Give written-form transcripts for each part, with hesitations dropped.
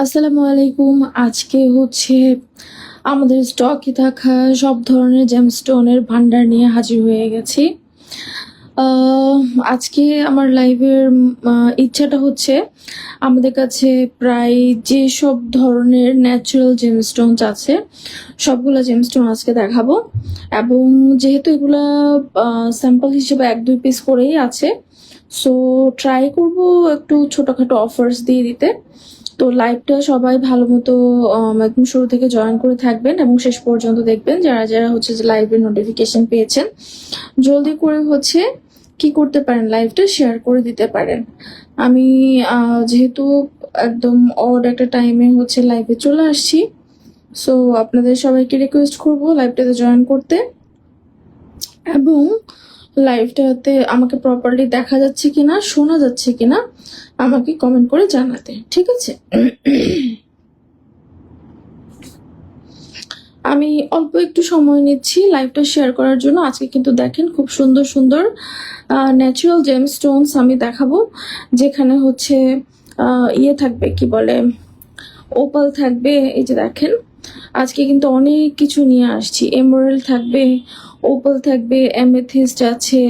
আসসালামু আলাইকুম। আজকে হচ্ছে আমাদের স্টকে থাকা সব ধরনের জেমস্টোনের ভান্ডার নিয়ে হাজির হয়ে গেছি। আজকে আমার লাইভের ইচ্ছাটা হচ্ছে আমাদের কাছে প্রায় যেসব ধরনের ন্যাচারাল জেমস্টোনস আছে সবগুলা জেমস্টোন আজকে দেখাবো, এবং যেহেতু এগুলা স্যাম্পল হিসেবে 1-2 পিস করেই আছে, সো ট্রাই করব একটু ছোটখাটো অফার্স দিয়ে দিতে। তো লাইভটা সবাই ভালো মতো একদম শুরু থেকে জয়েন করে থাকবেন এবং শেষ পর্যন্ত দেখবেন। যারা যারা হচ্ছে যে লাইভের নোটিফিকেশন পেয়েছেন, জলদি করে হচ্ছে কি করতে পারেন, লাইভটা শেয়ার করে দিতে পারেন। আমি যেহেতু একদম অড একটা টাইমে হচ্ছে লাইভে চলে আসছি, সো আপনাদের সবাইকে রিকোয়েস্ট করব লাইভটাতে জয়েন করতে, এবং লাইভটাতে আমাকে প্রপারলি দেখা যাচ্ছে কিনা, শোনা যাচ্ছে কিনা আমাকে কমেন্ট করে জানাতে, ঠিক আছে? আমি অল্প একটু সময় নিচ্ছি লাইভটা শেয়ার করার জন্য। আজকে কিন্তু দেখেন খুব সুন্দর সুন্দর ন্যাচারাল জেমস্টোনস আমি দেখাবো, যেখানে হচ্ছে ইয়ে থাকবে, কি বলে, ওপাল থাকবে। এই যে দেখেন আজকে কিন্তু অনেক কিছু নিয়ে আসছি। এমরাল্ড থাকবে, ওপাল থাকবে, অ্যামেথিস্ট আছে,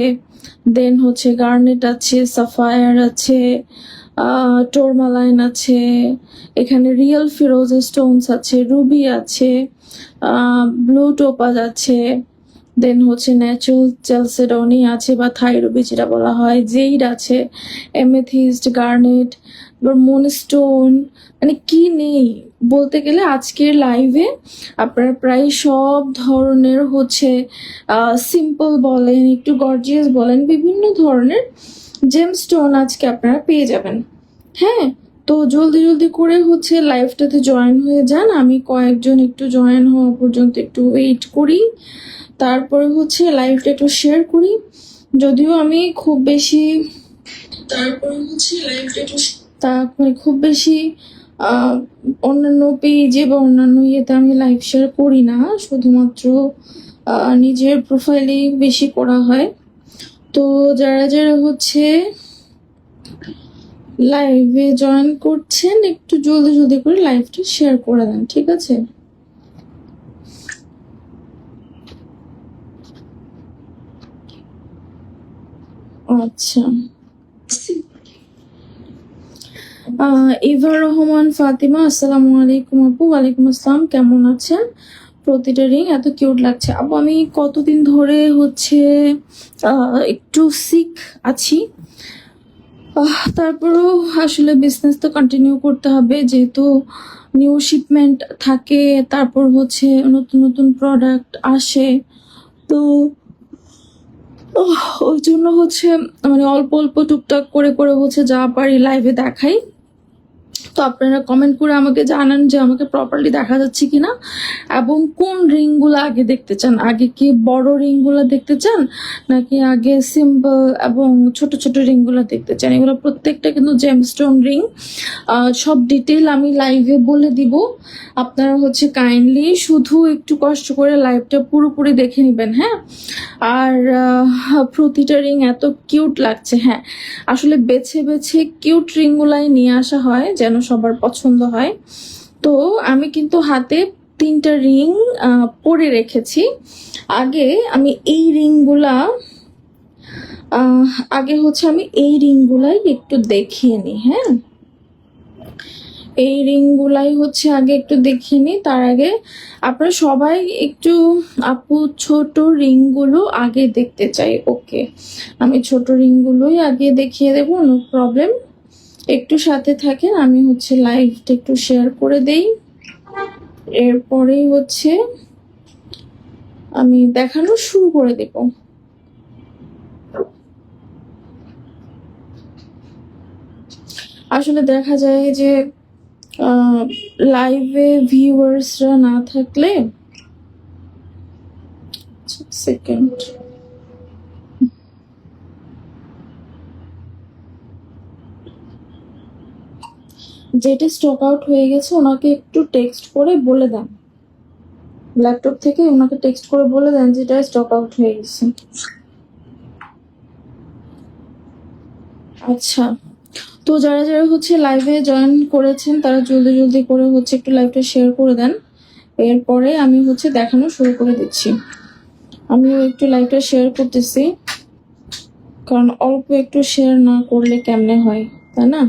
দেন হচ্ছে গার্নেট আছে, সাফায়ার আছে, টোরমালাইন আছে, এখানে রিয়েল ফিরোজা স্টোনস আছে, রুবি আছে, ব্লু টোপাজ আছে, দেন হচ্ছে ন্যাচুরাল চ্যালসেডনি আছে বা থাই রুবি যেটা বলা হয়, জেইড আছে, এমেথিস্ট, গার্নেট, মুনস্টোন, মানে কি নেই বলতে গেলে আজকের লাইভে আপনারা প্রায় সব ধরনের হচ্ছে সিম্পল বলেন, একটু গর্জিয়াস বলেন, বিভিন্ন ধরনের জেমস্টোন আজকে আপনারা পেয়ে যাবেন। হ্যাঁ, তো জলদি জলদি করে হচ্ছে লাইভটাতে জয়েন হয়ে যান। আমি কয়েকজন একটু জয়েন হওয়া পর্যন্ত একটু ওয়েট করি, তারপরে হচ্ছে লাইভটা একটু শেয়ার করি। যদিও আমি খুব বেশি খুব বেশি অন্যান্য পেজে বা অন্যান্য ইয়েতে আমি লাইভ শেয়ার করি না, শুধুমাত্র নিজের প্রোফাইলেই বেশি করা হয়। তো যারা যারা হচ্ছে লাইভে জয়েন করছেন একটু জলদি জলদি করে লাইভটা শেয়ার করে দেন, ঠিক আছে? আচ্ছা, ইভা রহমান ফাতিমা, আসসালামু আলাইকুম আপু। ওয়ালাইকুম আসসালাম, কেমন আছেন? প্রতিটা রিং এত কিউট লাগছে আপু। আমি কতদিন ধরে হচ্ছে একটু সিক আছি, তারপরেও আসলে বিজনেস তো কন্টিনিউ করতে হবে, যেহেতু নিউ শিপমেন্ট থাকে, তারপর হচ্ছে নতুন নতুন প্রোডাক্ট আসে, তো ওই জন্য হচ্ছে মানে অল্প অল্প টুকটাক করে করে হচ্ছে যা পারি লাইভে দেখাই। তো আপনারা কমেন্ট করে আমাকে জানান যে আমাকে প্রপারলি দেখা যাচ্ছে কিনা, এবং কোন রিংগুলো আগে দেখতে চান। আগে কি বড় রিংগুলো দেখতে চান, নাকি আগে সিম্পল এবং ছোট ছোট রিংগুলো দেখতে চান? এগুলো প্রত্যেকটা কিন্তু জেমস্টোন রিং, সব ডিটেল আমি লাইভে বলে দিব। আপনারা হচ্ছে কাইন্ডলি শুধু একটু কষ্ট করে লাইভটা পুরোপুরি দেখে নেবেন, হ্যাঁ? আর প্রতিটা রিং এত কিউট লাগছে। হ্যাঁ, আসলে বেছে বেছে কিউট রিংগুলাই নিয়ে আসা হয় যেন সবার পছন্দ হয়। তো আমি কিন্তু হাতে 3টা রিং পরে রেখেছি। আগে আমি এই রিংগুলা আগে হচ্ছে আমি এই রিংগুলাই একটু দেখিয়ে নিই। হ্যাঁ, এই রিংগুলাই হচ্ছে আগে একটু দেখিয়ে নিই। তার আগে আপনারা সবাই একটু, আপু ছোট রিংগুলো আগে দেখতে চাই। ওকে, আমি ছোট রিংগুলোই আগে দেখিয়ে দেবো, নো প্রবলেম। একটু সাথে থাকেন, আমি হচ্ছে লাইভটা একটু শেয়ার করে দেই, এরপরেই হচ্ছে আমি দেখানো শুরু করে দেব। আসলে দেখা যায় যে লাইভে ভিউয়ার্সরা না থাকলে, সেকেন্ড, যেটা স্টক আউট হয়ে গেছে ওনাকে একটু টেক্সট করে বলে দেন, ল্যাপটপ থেকে ওনাকে টেক্সট করে বলে দেন যেটা স্টক আউট হয়ে গেছে। আচ্ছা, তো যারা যারা হচ্ছে লাইভে জয়েন করেছেন তারা জলদি জলদি করে হচ্ছে একটু লাইভটা শেয়ার করে দেন। এরপরে আমি হচ্ছে দেখানো শুরু করে দিচ্ছি। আমিও একটু লাইভটা শেয়ার করতেছি, কারণ অল্প একটু শেয়ার না করলে কেমনে হয়, তাই না?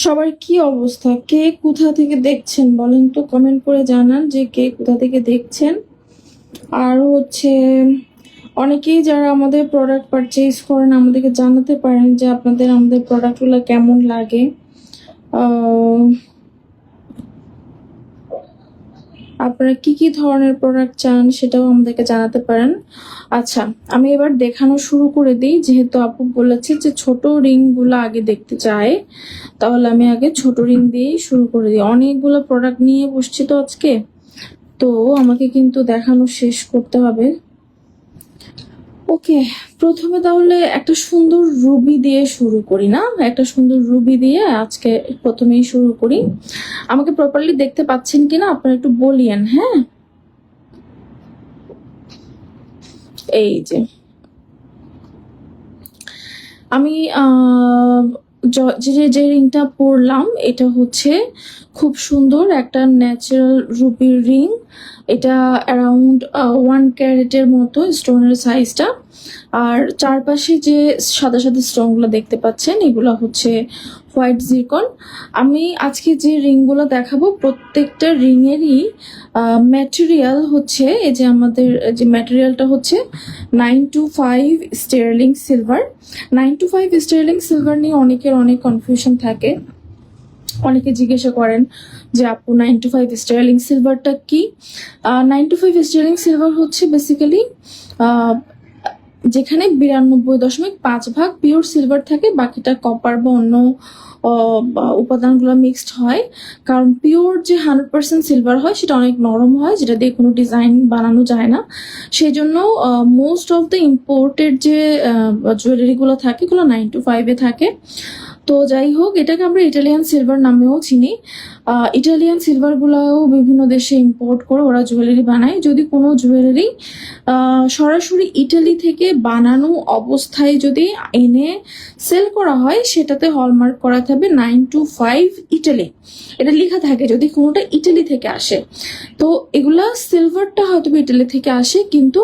সবার কি অবস্থা, কে কোথা থেকে দেখছেন বলেন তো, কমেন্ট করে জানান যে কে কোথা থেকে দেখছেন। আর হচ্ছে অনেকেই যারা আমাদের প্রোডাক্ট পারচেজ করেন আমাদেরকে জানাতে পারেন যে আপনাদের আমাদের প্রোডাক্টগুলো কেমন লাগে। আপনারা কি কি ধরনের প্রোডাক্ট চান সেটাও আমাদেরকে জানাতে পারেন। আচ্ছা, আমি এবার দেখানো শুরু করে দিই। যেহেতু আপু বলেছে যে ছোট রিং গুলো আগে দেখতে চায়, তাহলে আমি আগে ছোট রিং দিয়েই শুরু করে দিই। অনেকগুলো প্রোডাক্ট নিয়ে বসছি তো আজকে, তো আমাকে কিন্তু দেখানো শেষ করতে হবে। ওকে, প্রথমে তাহলে একটা সুন্দর রুবি দিয়ে শুরু করি না? একটা সুন্দর রুবি দিয়ে আজকে প্রথমেই শুরু করি। আমাকে প্রপারলি দেখতে পাচ্ছেন কিনা আপনারা একটু বলিয়েন। হ্যাঁ, এই যে আমি যে রিংটা পরলাম এটা হচ্ছে খুব সুন্দর একটা ন্যাচারাল রুবির রিং। এটা অ্যারাউন্ড 1 ক্যারেটের মতো স্টোনের সাইজটা। আর চারপাশে যে সাদা সাদা স্টোনগুলো দেখতে পাচ্ছেন এগুলো হচ্ছে হোয়াইট জিরকন। আমি আজকে যে রিংগুলো দেখাবো প্রত্যেকটা রিংয়েরই ম্যাটেরিয়াল হচ্ছে, এই যে আমাদের যে ম্যাটেরিয়ালটা হচ্ছে 925 স্টার্লিং সিলভার। 925 স্টার্লিং সিলভার নিয়ে অনেকের অনেক কনফিউশন থাকে। অনেকে জিজ্ঞাসা করেন যে আপু 925 স্টার্লিং সিলভারটা কি? 925 স্টার্লিং সিলভার হচ্ছে বেসিক্যালি যেখানে 92.5 ভাগ পিওর সিলভার থাকে, বাকিটা কপার বা অন্য উপাদানগুলো মিক্সড হয়। কারণ পিওর যে 100% সিলভার হয় সেটা অনেক নরম হয়, যেটা দিয়ে কোনো ডিজাইন বানানো যায় না। সেই জন্য মোস্ট অফ দ্য ইম্পোর্টেড যে জুয়েলারিগুলো থাকে এগুলো 925-এ থাকে। তো যাই হোক, এটাকে আমরা ইটালিয়ান সিলভার নামেও চিনি। ইটালিয়ান সিলভারগুলোও বিভিন্ন দেশে ইম্পোর্ট করে ওরা জুয়েলারি বানায়। যদি কোনো জুয়েলারি সরাসরি ইটালি থেকে বানানো অবস্থায় যদি এনে সেল করা হয় সেটাতে হলমার্ক করা থাকবে 925 ইটালি, এটা লেখা থাকে যদি কোনোটা ইটালি থেকে আসে। তো এগুলা সিলভারটা হয়তো ইটালি থেকে আসে, কিন্তু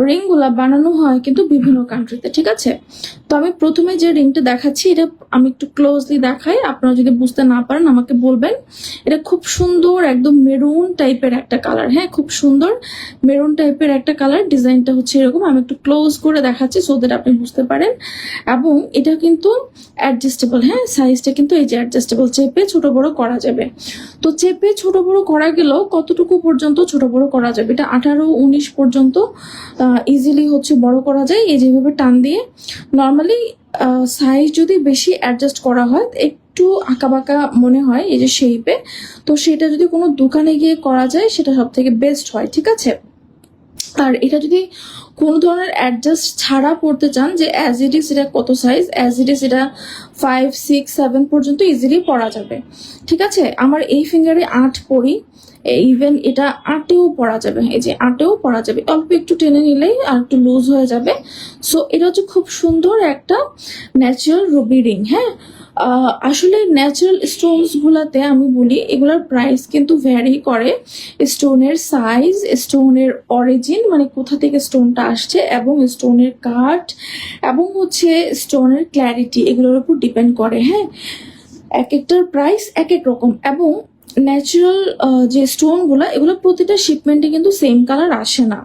রিংগুলা বানানো হয় কিন্তু বিভিন্ন কান্ট্রিতে। ঠিক আছে, তো আমি প্রথমে যে রিংটা দেখাচ্ছি এটা আমি একটু ক্লোজলি দেখাই, আপনারা যদি বুঝতে না পারেন আমাকে বলবেন। এটা খুব সুন্দর একদম মেরুন টাইপের একটা কালার। হ্যাঁ, খুব সুন্দর মেরুন টাইপের একটা কালার। ডিজাইনটা হচ্ছে এরকম, আমি একটু ক্লোজ করে দেখাচ্ছি সো দ্যাট আপনি বুঝতে পারেন। এবং এটা কিন্তু অ্যাডজাস্টেবল। হ্যাঁ, সাইজটা কিন্তু এই যে অ্যাডজাস্টেবল, চেপে ছোট বড় করা যাবে। তো চেপে ছোট বড় করা গেলেও কতটুকু পর্যন্ত ছোট বড় করা যাবে? এটা 18-19 পর্যন্ত ইজিলি হচ্ছে বড় করা যায় এই যেভাবে টান দিয়ে। নর্মালি সাইজ যদি বেশি অ্যাডজাস্ট করা হয় একটু আঁকাবাঁকা মনে হয় এই যে শেপে, তো সেটা যদি কোনো দোকানে গিয়ে করা যায় সেটা সব থেকে বেস্ট হয়। ঠিক আছে, আর এটা যদি কোনো ধরনের অ্যাডজাস্ট ছাড়া পড়তে চান যে অ্যাজ ইট ইজ এটা কত সাইজ, অ্যাজ ইট ইজ এটা 5, 6, 7 পর্যন্ত ইজিলি পরা যাবে। ঠিক আছে, আমার এই ফিঙ্গারে 8 পরি, ইভেন এটা 8-এও পরা যাবে। এই যে 8-এও পরা যাবে, অল্প একটু টেনে নিলেই আর একটু লুজ হয়ে যাবে। সো এটা হচ্ছে খুব সুন্দর একটা ন্যাচারাল রুবি রিং। হ্যাঁ, আসলে ন্যাচারাল স্টোনস গুলাতে আমি বলি এগুলার প্রাইস কিন্তু ভ্যারি করে স্টোনের সাইজ, স্টোনের অরিজিন মানে কোথা থেকে স্টোনটা আসছে, এবং স্টোনের কাট, এবং হচ্ছে স্টোনের ক্ল্যারিটি, এগুলোর উপর ডিপেন্ড করে। হ্যাঁ, এক একটার প্রাইস এক এক রকম। এবং ন্যাচারাল যে স্টোনগুলো এগুলো প্রতিটা শিপমেন্টে কিন্তু সেম কালার আসে না।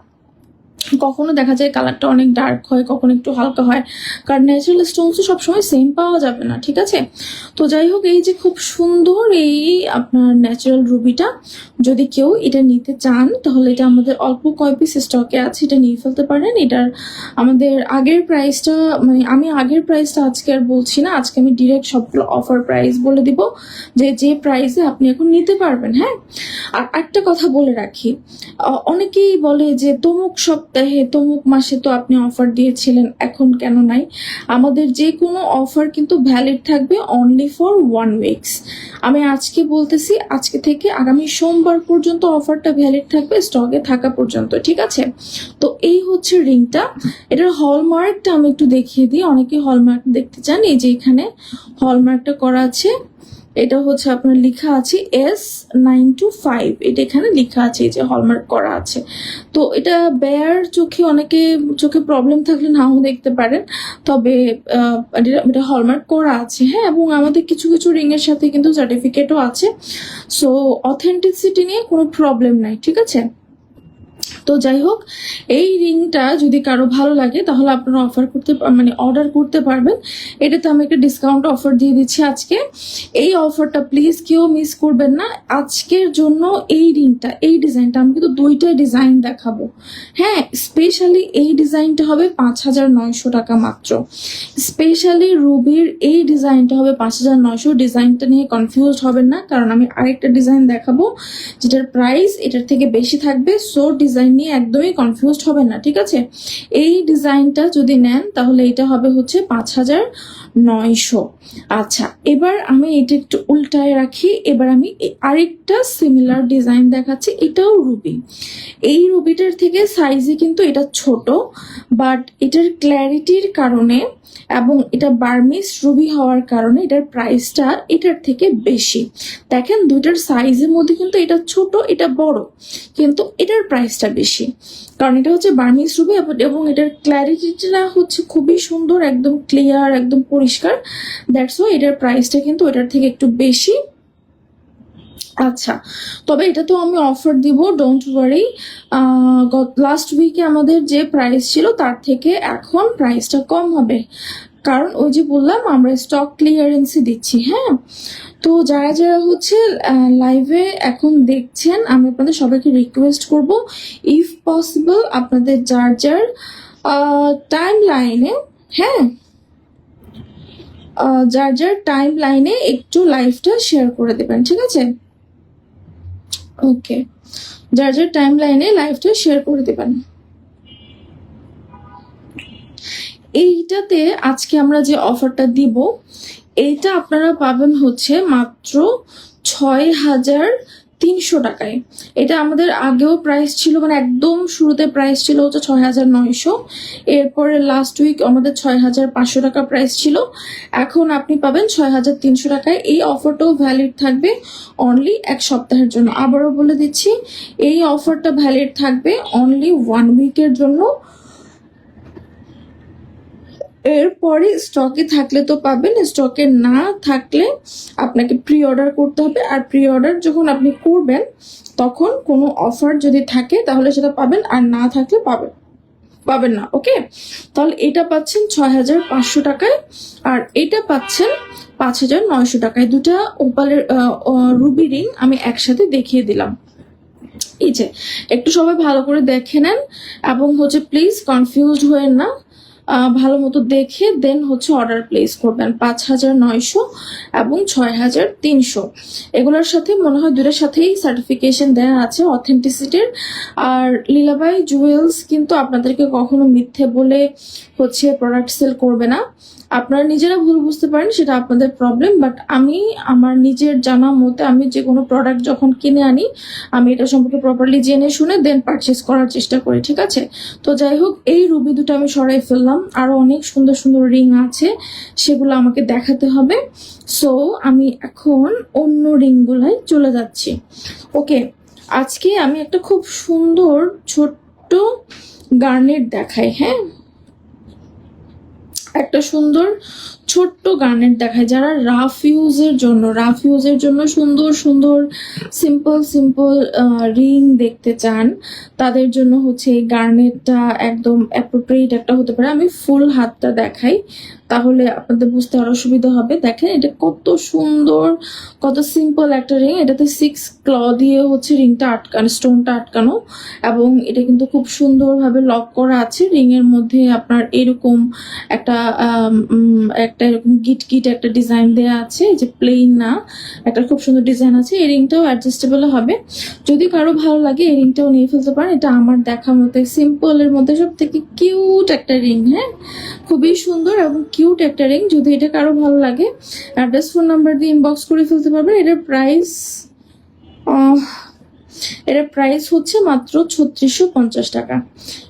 কখনো দেখা যায় কালারটা অনেক ডার্ক হয়, কখনো একটু হালকা হয়, কারণ ন্যাচারাল স্টোনস তো সবসময় সেম পাওয়া যাবে না। ঠিক আছে, তো যাই হোক, এই যে খুব সুন্দর এই আপনার ন্যাচারাল রুবিটা, যদি কেউ এটা নিতে চান তাহলে এটা আমাদের অল্প কয় পিস স্টকে আছে, এটা নিয়ে ফেলতে পারেন। এটার আমাদের আগের প্রাইসটা মানে আমি আগের প্রাইসটা আজকে আর বলছি না, আজকে আমি ডিরেক্ট সবগুলো অফার প্রাইস বলে দিব যে যে প্রাইসে আপনি এখন নিতে পারবেন। হ্যাঁ, আর একটা কথা বলে রাখি, অনেকেই বলে যে তমুক সব সপ্তাহে তমুক মাসে তো আপনি অফার দিয়েছিলেন, এখন কেন নাই? আমাদের যে কোনো অফার কিন্তু ভ্যালিড থাকবে অনলি ফর 1 উইকস। আমি আজকে বলতেছি, আজকে থেকে আগামী সোমবার পর্যন্ত অফারটা ভ্যালিড থাকবে, স্টকে থাকা পর্যন্ত, ঠিক আছে? তো এই হচ্ছে রিংটা। এটার হলমার্কটা আমি একটু দেখিয়ে দিই, অনেকে হলমার্ক দেখতে চান। এই যে এখানে হলমার্কটা করা আছে, এটা হচ্ছে আপনার লেখা আছে S925, এটা এখানে লেখা আছে, এই যে হলমার্ক করা আছে। তো এটা বেয়ার চোখে, অনেকে চোখে প্রবলেম থাকলে নাও দেখতে পারেন, তবে এটা হলমার্ক করা আছে, হ্যাঁ। এবং আমাদের কিছু কিছু রিং এর সাথে কিন্তু সার্টিফিকেটও আছে, সো অথেন্টিসিটি নিয়ে কোনো প্রবলেম নাই, ঠিক আছে? তো যাই হোক, এই রিংটা যদি কারো ভালো লাগে তাহলে আপনারা অফার করতে মানে অর্ডার করতে পারবেন। এটাতে আমি একটা ডিসকাউন্ট অফার দিয়ে দিচ্ছি আজকে। এই অফারটা প্লিজ কেউ মিস করবেন না। আজকের জন্য এই রিংটা, এই ডিজাইনটা, আমি কিন্তু দুইটাই ডিজাইন দেখাবো, হ্যাঁ। স্পেশালি এই ডিজাইনটা হবে 5,900 টাকা মাত্র। স্পেশালি রুবির এই ডিজাইনটা হবে 5,900। ডিজাইনটা নিয়ে কনফিউজড হবেন না, কারণ আমি আরেকটা ডিজাইন দেখাবো যেটার প্রাইস এটার থেকে বেশি থাকবে। সো ডিজাইন নিয়ে একদমই কনফিউজড হবেন না, ঠিক আছে? এই ডিজাইনটা যদি নেন তাহলে এটা হবে হচ্ছে 5,900। আচ্ছা, এবার আমি এটা একটু উল্টায় রাখি। এবার আমি আরেকটা সিমিলার ডিজাইন দেখাচ্ছি, এটাও রুবি। এই রুবিটার থেকে সাইজে কিন্তু এটা ছোট, বাট এটার ক্ল্যারিটির কারণে এবং এটা বার্মিস রুবি হওয়ার কারণে এটার প্রাইসটা এটার থেকে বেশি। দেখেন দুইটার সাইজের মধ্যে কিন্তু এটা ছোট, এটা বড়, কিন্তু এটার প্রাইসটা বেশি, কারণ এটা হচ্ছে বার্মিস রুবি এবং এটার ক্ল্যারিটিটা হচ্ছে খুবই সুন্দর, একদম ক্লিয়ার, একদম পরিষ্কার। দ্যাটস ওয়াই এটার প্রাইসটা কিন্তু এটার থেকে একটু বেশি। আচ্ছা, তবে এটা তো আমি অফার দিব, ডোন্ট ওয়ারি। লাস্ট উইকে আমাদের যে প্রাইস ছিল তার থেকে এখন প্রাইসটা কম হবে, কারণ ওই যে বললাম আমরা স্টক ক্লিয়ারেন্সে দিচ্ছি, হ্যাঁ। তো যারা যারা হচ্ছে লাইভে এখন দেখছেন, আমি আপনাদের সবাইকে রিকোয়েস্ট করব, ইফ পসিবল আপনাদের যার যার টাইম লাইনে, হ্যাঁ, যার যার টাইম লাইনে একটু লাইভটা শেয়ার করে দেবেন, ঠিক আছে? ওকে, যার যার টাইম লাইনে লাইভটা শেয়ার করে দেবেন। এইটাতে আজকে আমরা যে অফারটা দিব, এইটা আপনারা পাবেন হচ্ছে মাত্র 6,300 টাকায়। এটা আমাদের আগেও প্রাইস ছিল, মানে একদম শুরুতে প্রাইস ছিল হচ্ছে 6,900। এরপরে লাস্ট উইক আমাদের 6,500 টাকা প্রাইস ছিল, এখন আপনি পাবেন 6,300 টাকায়। এই অফারটাও ভ্যালিড থাকবে অনলি 1 সপ্তাহের জন্য। আবারও বলে দিচ্ছি, এই অফারটা ভ্যালিড থাকবে অনলি 1 উইকের জন্য। এরপরে স্টকে থাকলে তো পাবেন, স্টকে না থাকলে আপনাকে প্রি অর্ডার করতে হবে। আর প্রি অর্ডার যখন আপনি করবেন তখন কোনো অফার যদি থাকে তাহলে সেটা পাবেন, আর না থাকলে পাবেন না, ওকে? তাহলে এটা পাচ্ছেন 6,500 টাকায়, আর এটা পাচ্ছেন 5,900 টাকায়। দুটা ওপালের রুবি রিং আমি একসাথে দেখিয়ে দিলাম। এই যে একটু সবাই ভালো করে দেখে নেন, এবং হচ্ছে প্লিজ কনফিউজড হয়েন না, ভালো মতো দেখে দেন হচ্ছে অর্ডার প্লেস করবেন। 5,900 এবং 6,300, এগুলোর সাথে মনে হয় দুটোর সাথেই সার্টিফিকেশন দেওয়া আছে অথেন্টিসিটির। আর লীলাবাই জুয়েলস কিন্তু আপনাদেরকে কখনো মিথ্যে বলে হচ্ছে প্রোডাক্ট সেল করবে না। আপনারা নিজেরা ভুল বুঝতে পারেন, সেটা আপনাদের প্রবলেম, বাট আমি আমার নিজের জানা মতে আমি যে কোনো প্রোডাক্ট যখন কিনে আনি আমি এটা সম্পর্কে প্রপারলি জেনে শুনে দেন পারচেস করার চেষ্টা করি, ঠিক আছে? তো যাই হোক, এই রুবি দুটো আমি সরাই ফেললাম, আরো অনেক সুন্দর সুন্দর রিং আছে, সেগুলো আমাকে দেখাতে হবে। সো আমি এখন অন্য রিংগুলাই চলে যাচ্ছি। ওকে, আজকে আমি একটা খুব সুন্দর ছোট্ট গার্নেট দেখাই, হ্যাঁ, একটা সুন্দর ছোট্ট গার্নেট দেখায় যারা রাফ ইউজের জন্য সুন্দর সুন্দর সিম্পল সিম্পল রিং দেখতে চান, তাদের জন্য হচ্ছে এই গার্নেটটা একদম অ্যাপ্রোপ্রিয়েট একটা হতে পারে। আমি ফুল হাতটা দেখাই, তাহলে আপনাদের বুঝতে আরো সুবিধা হবে। দেখেন এটা কত সুন্দর, কত সিম্পল একটা রিং। এটাতে 6 ক্ল দিয়ে হচ্ছে রিংটা আটকানো, স্টোনটা আটকানো, এবং এটা কিন্তু খুব সুন্দরভাবে লক করা আছে। রিং এর মধ্যে আপনার এরকম একটা একটা এরকম গিট গিট একটা ডিজাইন দেওয়া আছে, যে প্লেন না, একটা খুব সুন্দর ডিজাইন আছে। এই রিংটাও অ্যাডজাস্টেবল হবে, যদি কারো ভালো লাগে এই রিংটাও নিয়ে ফেলতে পারেন। এটা আমার দেখার মতো সিম্পলের মধ্যে সব থেকে কিউট একটা রিং, হ্যাঁ, খুবই সুন্দর এবং কিউট একটা রিং। যদি এটা কারো ভালো লাগে অ্যাড্রেস ফোন নাম্বার দিয়ে ইনবক্স করে ফেলতে পারবেন। এটার প্রাইস হচ্ছে মাত্র 3650 টাকা।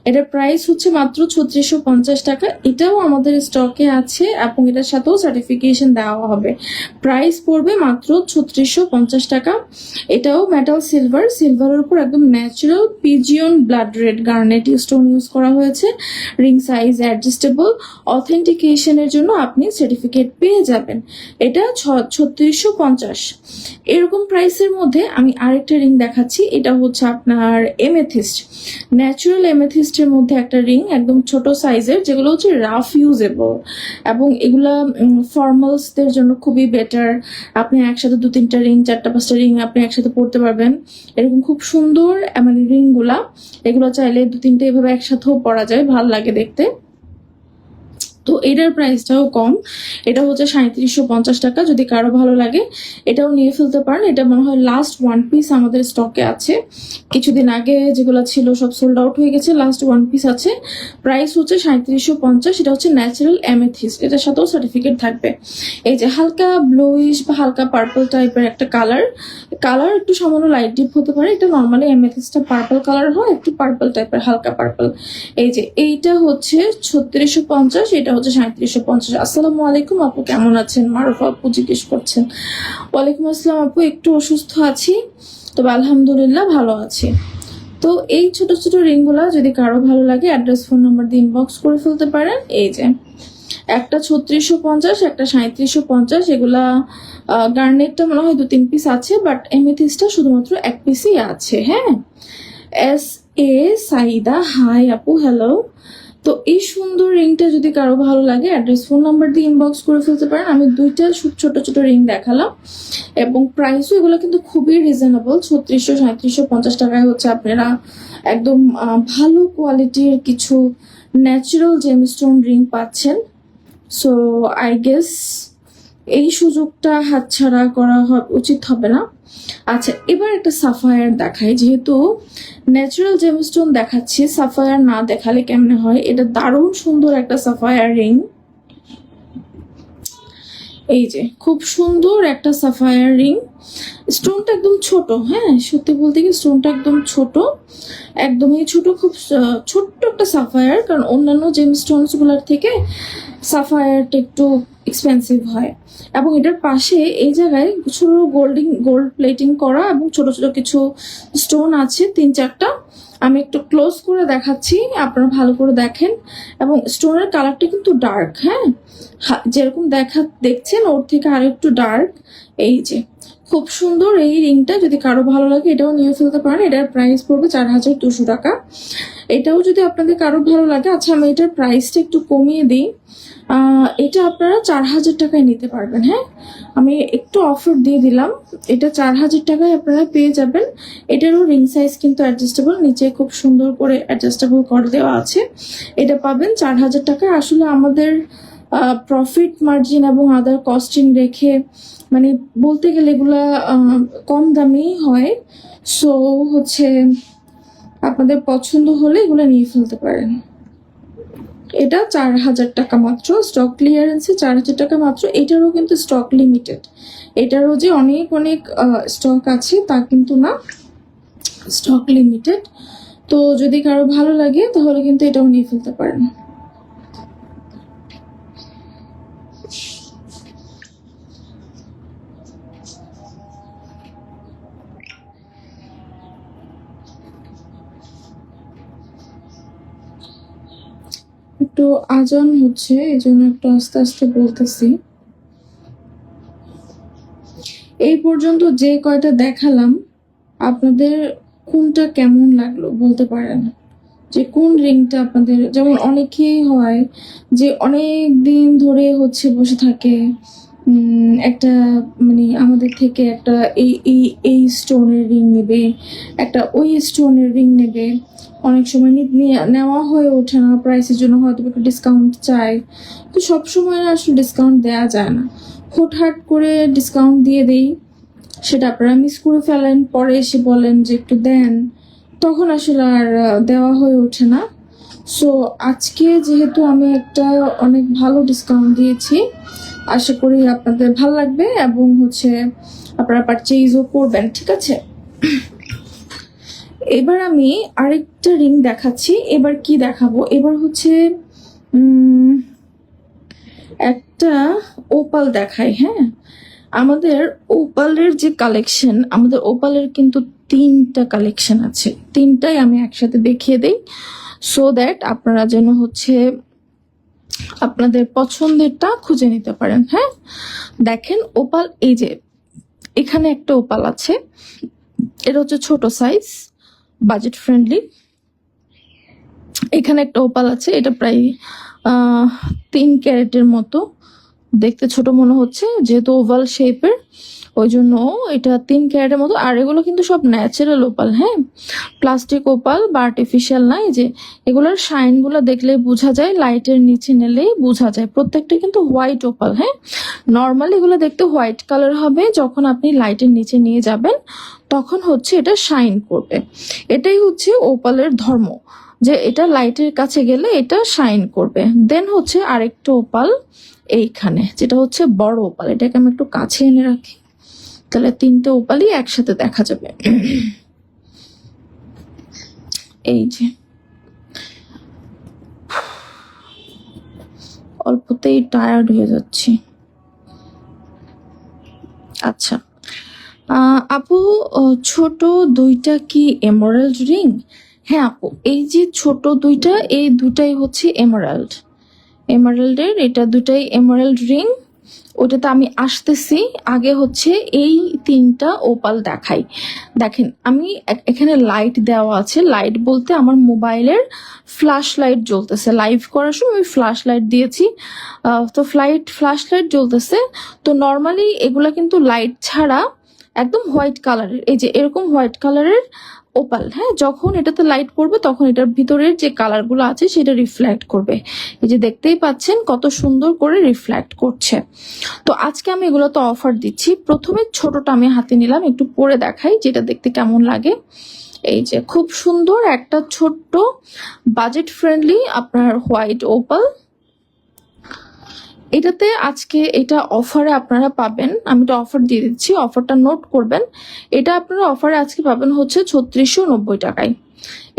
এটার প্রাইস হচ্ছে মাত্র 3650 টাকা। এটাও আমাদের স্টকে আছে এবং এটার সাথেও সার্টিফিকেশন দেওয়া হবে। প্রাইস পড়বে মাত্র 3650 টাকা। এটাও মেটাল সিলভার, সিলভারের উপর একদম natural pigeon blood red garnet stone use করা হয়েছে। রিং সাইজ অ্যাডজাস্টেবল, অথেন্টিকেশনের জন্য আপনি সার্টিফিকেট পেয়ে যাবেন। এটা 3650। এরকম প্রাইসের মধ্যে আমি আরেকটা রিং দেখাচ্ছি। এটা হচ্ছে আপনার এমেথিস্ট, ন্যাচারাল এমেথিস্টের মধ্যে একটা রিং, একদম ছোট সাইজের, যেগুলো হচ্ছে রাফ ইউজেবল এবং এগুলা ফর্মালসদের জন্য খুবই বেটার। আপনি একসাথে 2-3টা রিং, 4-5টা রিং আপনি একসাথে পরতে পারবেন। এরকম খুব সুন্দর মানে রিংগুলা, এগুলো চাইলে 2-3টে এভাবে একসাথেও পরা যায়, ভাল লাগে দেখতে। তো এটার প্রাইসটাও কম, এটা হচ্ছে 3750 টাকা। যদি কারো ভালো লাগে এটাও নিয়ে ফেলতে পারেন। এটা মনে হয় লাস্ট ওয়ান পিস আমাদের স্টকে আছে, কিছুদিন আগে যেগুলো ছিল সব সোল্ড আউট হয়ে গেছে, লাস্ট ওয়ান পিস আছে। প্রাইস হচ্ছে 3750। এটা হচ্ছে ন্যাচারাল অ্যামেথিস্ট, এটার সাথেও সার্টিফিকেট থাকবে। এই যে হালকা ব্লুইশ বা হালকা পার্পল টাইপের একটা কালার একটু সামান্য লাইট ডিপ হতে পারে। এটা নর্মালি অ্যামেথিস্টটা পার্পল কালার হয়, একটু পার্পল টাইপের, হালকা পার্পল। এই যে এইটা হচ্ছে 3650, এটা হচ্ছে 3750। আসসালামু আলাইকুম আপু, কেমন আছেন? মারুফা আপু জিজ্ঞেস করছেন। ওয়ালাইকুম আসসালাম আপু, একটু অসুস্থ আছি, তবে আলহামদুলিল্লাহ ভালো আছি। তো এই ছোট ছোট রিংগুলা যদি কারো ভালো লাগে অ্যাড্রেস ফোন নাম্বার দিয়ে ইনবক্স করে ফেলতে পারেন। এই যে একটা 3650, একটা 3750। এগুলা গার্নেটটা মনে হয় 2-3 পিস আছে, বাট এমেথিস্টটা শুধুমাত্র 1 পিসই আছে। হ্যাঁ, SA সাইদা, হাই আপু, হ্যালো। তো এই সুন্দর রিংটা যদি কারো ভালো লাগে অ্যাড্রেস ফোন নাম্বার দিয়ে ইনবক্স করে ফেলতে পারেন। আমি 2টা ছোট ছোট রিং দেখালাম এবং প্রাইসও এগুলো কিন্তু খুবই রিজনেবল। 3600-3750 টাকায় হচ্ছে আপনারা একদম ভালো কোয়ালিটির কিছু ন্যাচারাল জেমস্টোন রিং পাচ্ছেন। সো আই গেস এই সুযোগটা হাতছাড়া করা উচিত হবে না। আচ্ছা, এবার একটা সাফায়ার দেখাই, যেহেতু ন্যাচারাল জেমস্টোন দেখাচ্ছি, সাফায়ার না দেখালে কেমনে হয়। এটা দারুণ সুন্দর একটা সাফায়ার রিং। এই যে খুব সুন্দর একটা সাফায়ার রিং, স্টোনটা একদম ছোট। হ্যাঁ, সত্যি বলতে কি স্টোনটা একদম ছোট, একদমই ছোট, খুব ছোট্ট একটা সাফায়ার। কারণ অন্যান্য জেমস্টোনস গুলার থেকে সাফায়ারটা একটু এক্সপেন্সিভ হয়। এবং এটার পাশে এই জায়গায় ছোট গোল্ড প্লেটিং করা এবং ছোট ছোট কিছু স্টোন আছে, 3-4টা। আমি একটু ক্লোজ করে দেখাচ্ছি, আপনারা ভালো করে দেখেন। এবং স্টোনের কালারটা কিন্তু ডার্ক, হ্যাঁ, যেরকম দেখছেন ওর থেকে আর একটু ডার্ক। এই যে খুব সুন্দর এই রিংটা, যদি কারো ভালো লাগে এটাও নিয়ে ফেলতে পারেন। এটার প্রাইস পড়বে 4200 টাকা। এটাও যদি আপনাদের কারো ভালো লাগে, আচ্ছা আমি এটার প্রাইসটা একটু কমিয়ে দিই। এটা আপনারা 4000 টাকায় নিতে পারবেন। হ্যাঁ, আমি একটু অফার দিয়ে দিলাম, এটা 4000 টাকায় আপনারা পেয়ে যাবেন। এটারও রিং সাইজ কিন্তু অ্যাডজাস্টেবল, নিচে খুব সুন্দর করে অ্যাডজাস্টেবল করে দেওয়া আছে। এটা পাবেন 4000 টাকায়। আসলে আমাদের প্রফিট মার্জিন এবং আদার কস্টিং রেখে মানে বলতে গেলে এগুলা কম দামেই হয়। সো হচ্ছে আপনাদের পছন্দ হলে এগুলো নিয়ে ফেলতে পারেন। এটা 4000 টাকা মাত্র, স্টক ক্লিয়ারেন্সে 4000 টাকা মাত্র। এটারও কিন্তু স্টক লিমিটেড, এটারও যে অনেক অনেক স্টক আছে তা কিন্তু না, স্টক লিমিটেড। তো যদি কারো ভালো লাগে তাহলে কিন্তু এটাও নিয়ে ফেলতে পারেন। একটু আজান হচ্ছে, এই জন্য একটু আস্তে আস্তে বলতেছি। এই পর্যন্ত যে কয়টা দেখালাম আপনাদের কোনটা কেমন লাগলো বলতে পারেন, যে কোন রিংটা আপনাদের, যেমন অনেকেই হয় যে অনেক দিন ধরে হচ্ছে বসে থাকে, একটা মানে আমাদের থেকে একটা এই স্টোনের রিং নেবে, একটা ওই স্টোনের রিং নেবে। অনেক সময় নেওয়া হয়ে ওঠে না, প্রাইসের জন্য হয়তো একটু ডিসকাউন্ট চাই, তো সব সময় আসলে ডিসকাউন্ট দেওয়া যায় না। হুটহাট করে ডিসকাউন্ট দিয়ে দেই, সেটা আপনারা মিস করে ফেলেন, পরে এসে বলেন যে একটু দেন, তখন আসলে আর দেওয়া হয়ে ওঠে না। সো আজকে যেহেতু আমি একটা অনেক ভালো ডিসকাউন্ট দিয়েছি, আশা করি আপনাদের ভালো লাগবে এবং হচ্ছে আপনারা পারচেজও করবেন, ঠিক আছে? এবার আমি আরেকটা রিং দেখাচ্ছি। এবার কি দেখাবো, এবার হচ্ছে একটা ওপাল দেখাই। হ্যাঁ, আমাদের ওপালের যে কালেকশন, আমাদের ওপালের কিন্তু 3টা কালেকশন আছে, 3টাই আমি একসাথে দেখিয়ে দেই, সো দ্যাট আপনারা যেন হচ্ছে আপনাদের পছন্দেরটা খুঁজে নিতে পারেন। হ্যাঁ, দেখেন ওপাল, এই যে এখানে একটা ওপাল আছে, এটা হচ্ছে ছোট সাইজ, বাজেট ফ্রেন্ডলি। এখানে একটা ওপাল আছে, এটা প্রায় 3 ক্যারেটের মতো, দেখতে ছোট মনে হচ্ছে যেহেতু ওভাল শেপের, ওই জন্য এটা 3 ক্যারেটের মতো। আর এগুলো কিন্তু সব ন্যাচারাল ওপাল, হ্যাঁ, প্লাস্টিক ওপাল বা আর্টিফিশিয়াল না। এই যে এগুলোর শাইন গুলো দেখলে বোঝা যায়, লাইটের নিচে নিলেই বোঝা যায়। প্রত্যেকটা কিন্তু হোয়াইট ওপাল। হ্যাঁ, নর্মালি এগুলো দেখতে হোয়াইট কালার হবে, যখন আপনি লাইটের নিচে নিয়ে যাবেন তখন হচ্ছে এটা শাইন করবে। এটাই হচ্ছে ওপালের ধর্ম, যে এটা লাইটের কাছে গেলে এটা শাইন করবে। দেন হচ্ছে আরেকটা ওপাল এইখানে, যেটা হচ্ছে বড় ওপাল, এটাকে আমি একটু কাছে এনে রাখি, তাহলে 3টে ওপালই একসাথে দেখা যাবে। এই যে অল্পতেই টায়ার্ড হয়ে যাচ্ছি। আচ্ছা, আপু, ছোট 2টা কি এমারাল্ড রিং? হ্যাঁ আপু, এই যে ছোট 2টা, এই 2টাই হচ্ছে এমারাল্ডের, এটা 2টাই এমারাল্ড রিং। ওটাতে আমি আসতেছি, আগে হচ্ছে এই 3টা ওপাল দেখাই। দেখেন আমি এখানে লাইট দেওয়া আছে, লাইট বলতে আমার মোবাইলের ফ্ল্যাশ লাইট জ্বলতেছে, লাইভ করার সময় আমি ফ্ল্যাশ লাইট দিয়েছি, তো ফ্ল্যাশ লাইট জ্বলতেছে। তো নর্মালি এগুলা কিন্তু লাইট ছাড়া একদম হোয়াইট কালারের, এই যে এরকম হোয়াইট কালারের ওপাল। হ্যাঁ, যখন এটাতে লাইট পড়বে তখন এটার ভিতরের যে কালারগুলো আছে সেটা রিফ্লেক্ট করবে। এই যে দেখতেই পাচ্ছেন কত সুন্দর করে রিফ্লেক্ট করছে। তো আজকে আমি এগুলো তো অফার দিচ্ছি। প্রথমে ছোটটা আমি হাতে নিলাম, একটু পরে দেখাই যেটা দেখতে কেমন লাগে। এই যে খুব সুন্দর একটা ছোট্ট বাজেট ফ্রেন্ডলি আপনার হোয়াইট ওপাল, এটাতে আজকে এটা অফারে আপনারা পাবেন, আমি এটা অফার দিয়ে দিচ্ছি, অফারটা নোট করবেন। এটা আপনারা অফারে আজকে পাবেন হচ্ছে 3690 টাকায়।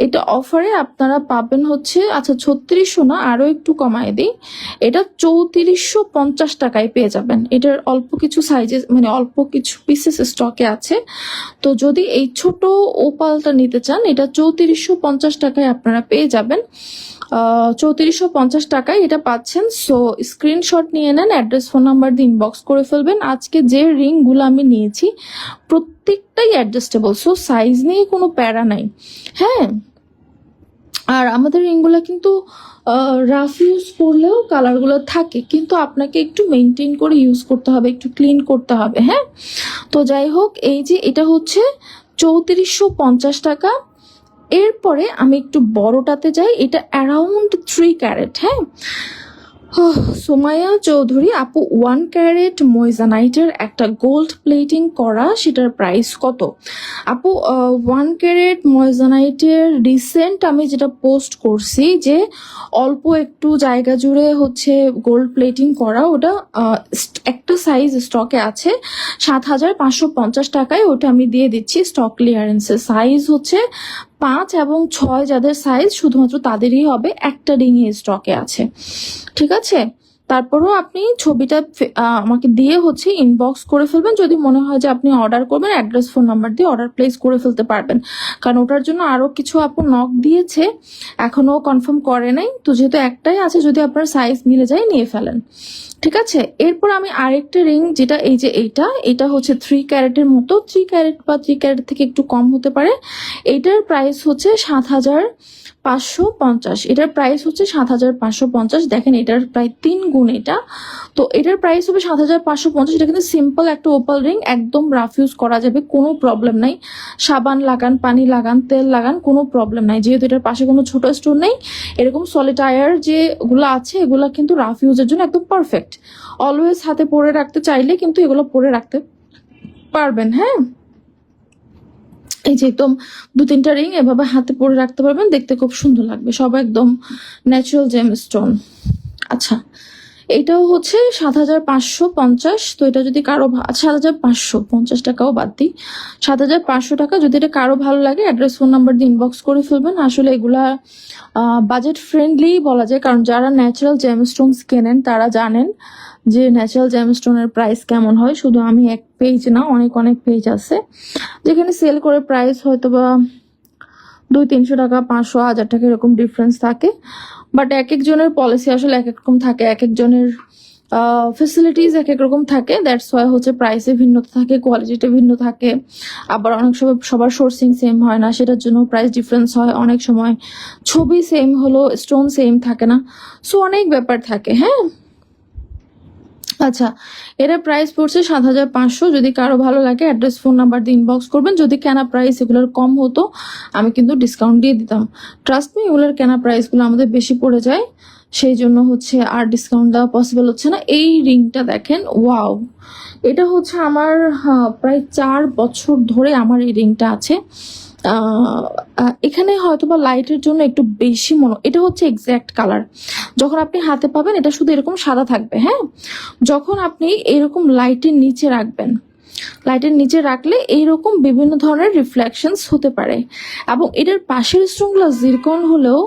এটা অফারে আপনারা পাবেন হচ্ছে, আচ্ছা 3600 না, আরো একটু কমায় দিই, এটা 3450 টাকায় পেয়ে যাবেন। এটার অল্প কিছু সাইজে মানে অল্প কিছু পিসেস স্টকে আছে, তো যদি এই ছোট ওপালটা নিতে চান এটা 3450 টাকায় আপনারা পেয়ে যাবেন। 3450 টাকায় এটা পাচ্ছেন। সো স্ক্রিনশট নিয়ে নেন, অ্যাড্রেস ফোন নাম্বার দিয়ে ইনবক্স করে ফেলবেন। আজকে যে রিংগুলো আমি নিয়েছি প্রত্যেকটাই অ্যাডজাস্টেবল, সো সাইজ নিয়ে কোনো প্যারা নাই। হ্যাঁ, আর আমাদের রিংগুলো কিন্তু রাফ ইউজ করলেও কালারগুলো থাকে, কিন্তু আপনাকে একটু মেনটেন করে ইউজ করতে হবে, একটু ক্লিন করতে হবে। হ্যাঁ, তো যাই হোক, এই যে এটা হচ্ছে 3450 টাকা। এরপরে আমি একটু বড়টাতে যাই, এটা অ্যারাউন্ড 3 ক্যারেট। হ্যাঁ, সোমায়া চৌধুরী আপু, 1 ক্যারেট ময়জানাইটের একটা গোল্ড প্লেটিং করা, সেটার প্রাইস কত? আপু, 1 ক্যারেট ময়জানাইটের রিসেন্ট আমি যেটা পোস্ট করছি যে অল্প একটু জায়গা জুড়ে হচ্ছে গোল্ড প্লেটিং করা, ওটা একটা সাইজ স্টকে আছে 7550 টাকায়, ওটা আমি দিয়ে দিচ্ছি স্টক ক্লিয়ারেন্সে। সাইজ হচ্ছে 5 এবং 6, যাদের সাইজ শুধুমাত্র তাদেরই হবে, একটা রিং স্টকে আছে, ঠিক আছে? তারপরও আপনি ছবিটা আমাকে দিয়ে হচ্ছে ইনবক্স করে ফেলবেন, যদি মনে হয় যে আপনি অর্ডার করবেন, অ্যাড্রেস ফোন নাম্বার দিয়ে অর্ডার প্লেস করে ফেলতে পারবেন, কারণ ওটার জন্য আরো কিছু আপু নক দিয়েছে, এখনো কনফার্ম করে নাই। তো যেহেতু একটাই আছে, যদি আপনার সাইজ মিলে যায় নিয়ে ফেলেন, ঠিক আছে? এরপর আমি আরেকটা রিং, যেটা এই যে এটা হচ্ছে 3 ক্যারেটের মতো, 3 ক্যারেট বা 3 ক্যারেট থেকে একটু কম হতে পারে। এইটার প্রাইস হচ্ছে 550। এটার প্রাইস হচ্ছে 7550। দেখেন এটার প্রায় 3 গুণ এটা। তো এটার প্রাইস হবে 7550। এটা কিন্তু সিম্পল একটা ওপাল রিং, একদম রাফ ইউজ করা যাবে, কোনো প্রবলেম নাই। সাবান লাগান, পানি লাগান, তেল লাগান, কোনো প্রবলেম নাই, যেহেতু এটার পাশে কোনো ছোট স্টোন নেই। এরকম সলিটায়ার যেগুলো আছে এগুলো কিন্তু রাফ ইউজের জন্য একদম পারফেক্ট। অলওয়েজ হাতে পরে রাখতে চাইলে কিন্তু এগুলো পরে রাখতে পারবেন। হ্যাঁ, এই যে একদম 2-3টা রিং এভাবে হাতে পরে রাখতে পারবেন, দেখতে খুব সুন্দর লাগবে, সব একদম ন্যাচারাল জেম স্টোন। আচ্ছা, এটাও হচ্ছে 7550। তো এটা যদি কারো 7550 টাকাও বাদ দিই, 7500 টাকা। যদি এটা কারো ভালো লাগে অ্যাড্রেস ফোন নাম্বার দিয়ে ইনবক্স করে ফেলবেন। আসলে এগুলা বাজেট ফ্রেন্ডলি বলা যায়, কারণ যারা ন্যাচারাল জেমস্টোনস কেনেন তারা জানেন যে ন্যাচারাল জেমস্টোনের প্রাইস কেমন হয়। শুধু আমি এক পেজ না, অনেক অনেক পেজ আছে যেখানে সেল করে প্রাইস হয়তো বা 200-300 টাকা, 500-1000 টাকা এরকম ডিফারেন্স থাকে। বাট এক একজনের পলিসি আসলে এক এক রকম থাকে, এক একজনের ফেসিলিটিস এক এক রকম থাকে। দ্যাটস ওয়াই হচ্ছে প্রাইসে ভিন্নতা থাকে, কোয়ালিটিতে ভিন্ন থাকে। আবার অনেক সময় সবার সোর্সিং সেম হয় না, সেটার জন্য প্রাইস ডিফারেন্স হয়। অনেক সময় ছবি সেম হলো স্টোন সেম থাকে না, সো অনেক ব্যাপার থাকে। হ্যাঁ, আচ্ছা, এটার প্রাইস পড়ছে 7500। যদি কারো ভালো লাগে অ্যাড্রেস ফোন নাম্বার দিয়ে ইনবক্স করবেন। যদি কেনা প্রাইস এগুলোর কম হতো আমি কিন্তু ডিসকাউন্ট দিয়ে দিতাম। ট্রাস্ট মি, এগুলোর কেনা প্রাইসগুলো আমাদের বেশি পড়ে যায়, সেই জন্য হচ্ছে আর ডিসকাউন্ট দেওয়া পসিবল হচ্ছে না। এই রিংটা দেখেন, ওয়াও! এটা হচ্ছে আমার প্রায় 4 বছর ধরে আমার এই রিংটা আছে। এখানে হয়তোবা লাইটের জন্য একটু বেশি এটা হচ্ছে এক্স্যাক্ট কালার। যখন আপনি হাতে পাবেন এটা শুধু এরকম সাদা থাকবে। হ্যাঁ, যখন আপনি এরকম লাইটের নিচে রাখবেন, লাইটের নিচে রাখলে এইরকম বিভিন্ন ধরনের রিফ্লেকশনস হতে পারে। এবং এটার পাশের স্টোনগুলো জিরকন হলেও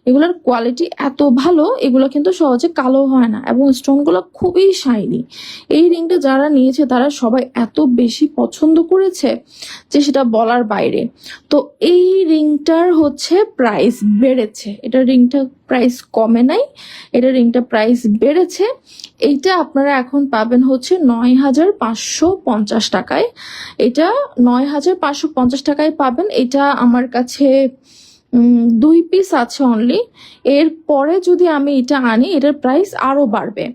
এগুলোর কোয়ালিটি এত ভালো, এগুলো কিন্তু সহজে কালো হয় না এবং স্টোনগুলো খুবই শাইনি। এই রিংটা যারা নিয়েছে তারা সবাই এত বেশি পছন্দ করেছে যে সেটা বলার বাইরে। তো এই রিংটার হচ্ছে প্রাইস বেড়েছে, এটা রিংটা প্রাইস কমে নাই, এটা রিংটা প্রাইস বেড়েছে। এইটা আপনারা এখন পাবেন হচ্ছে 9550 টাকায়। এটা 9550 টাকায় পাবেন। এটা আমার কাছে 2 পিস আছে অনলি। এর পরে যদি আমি এটা আনি এটার প্রাইস আরো বাড়বে,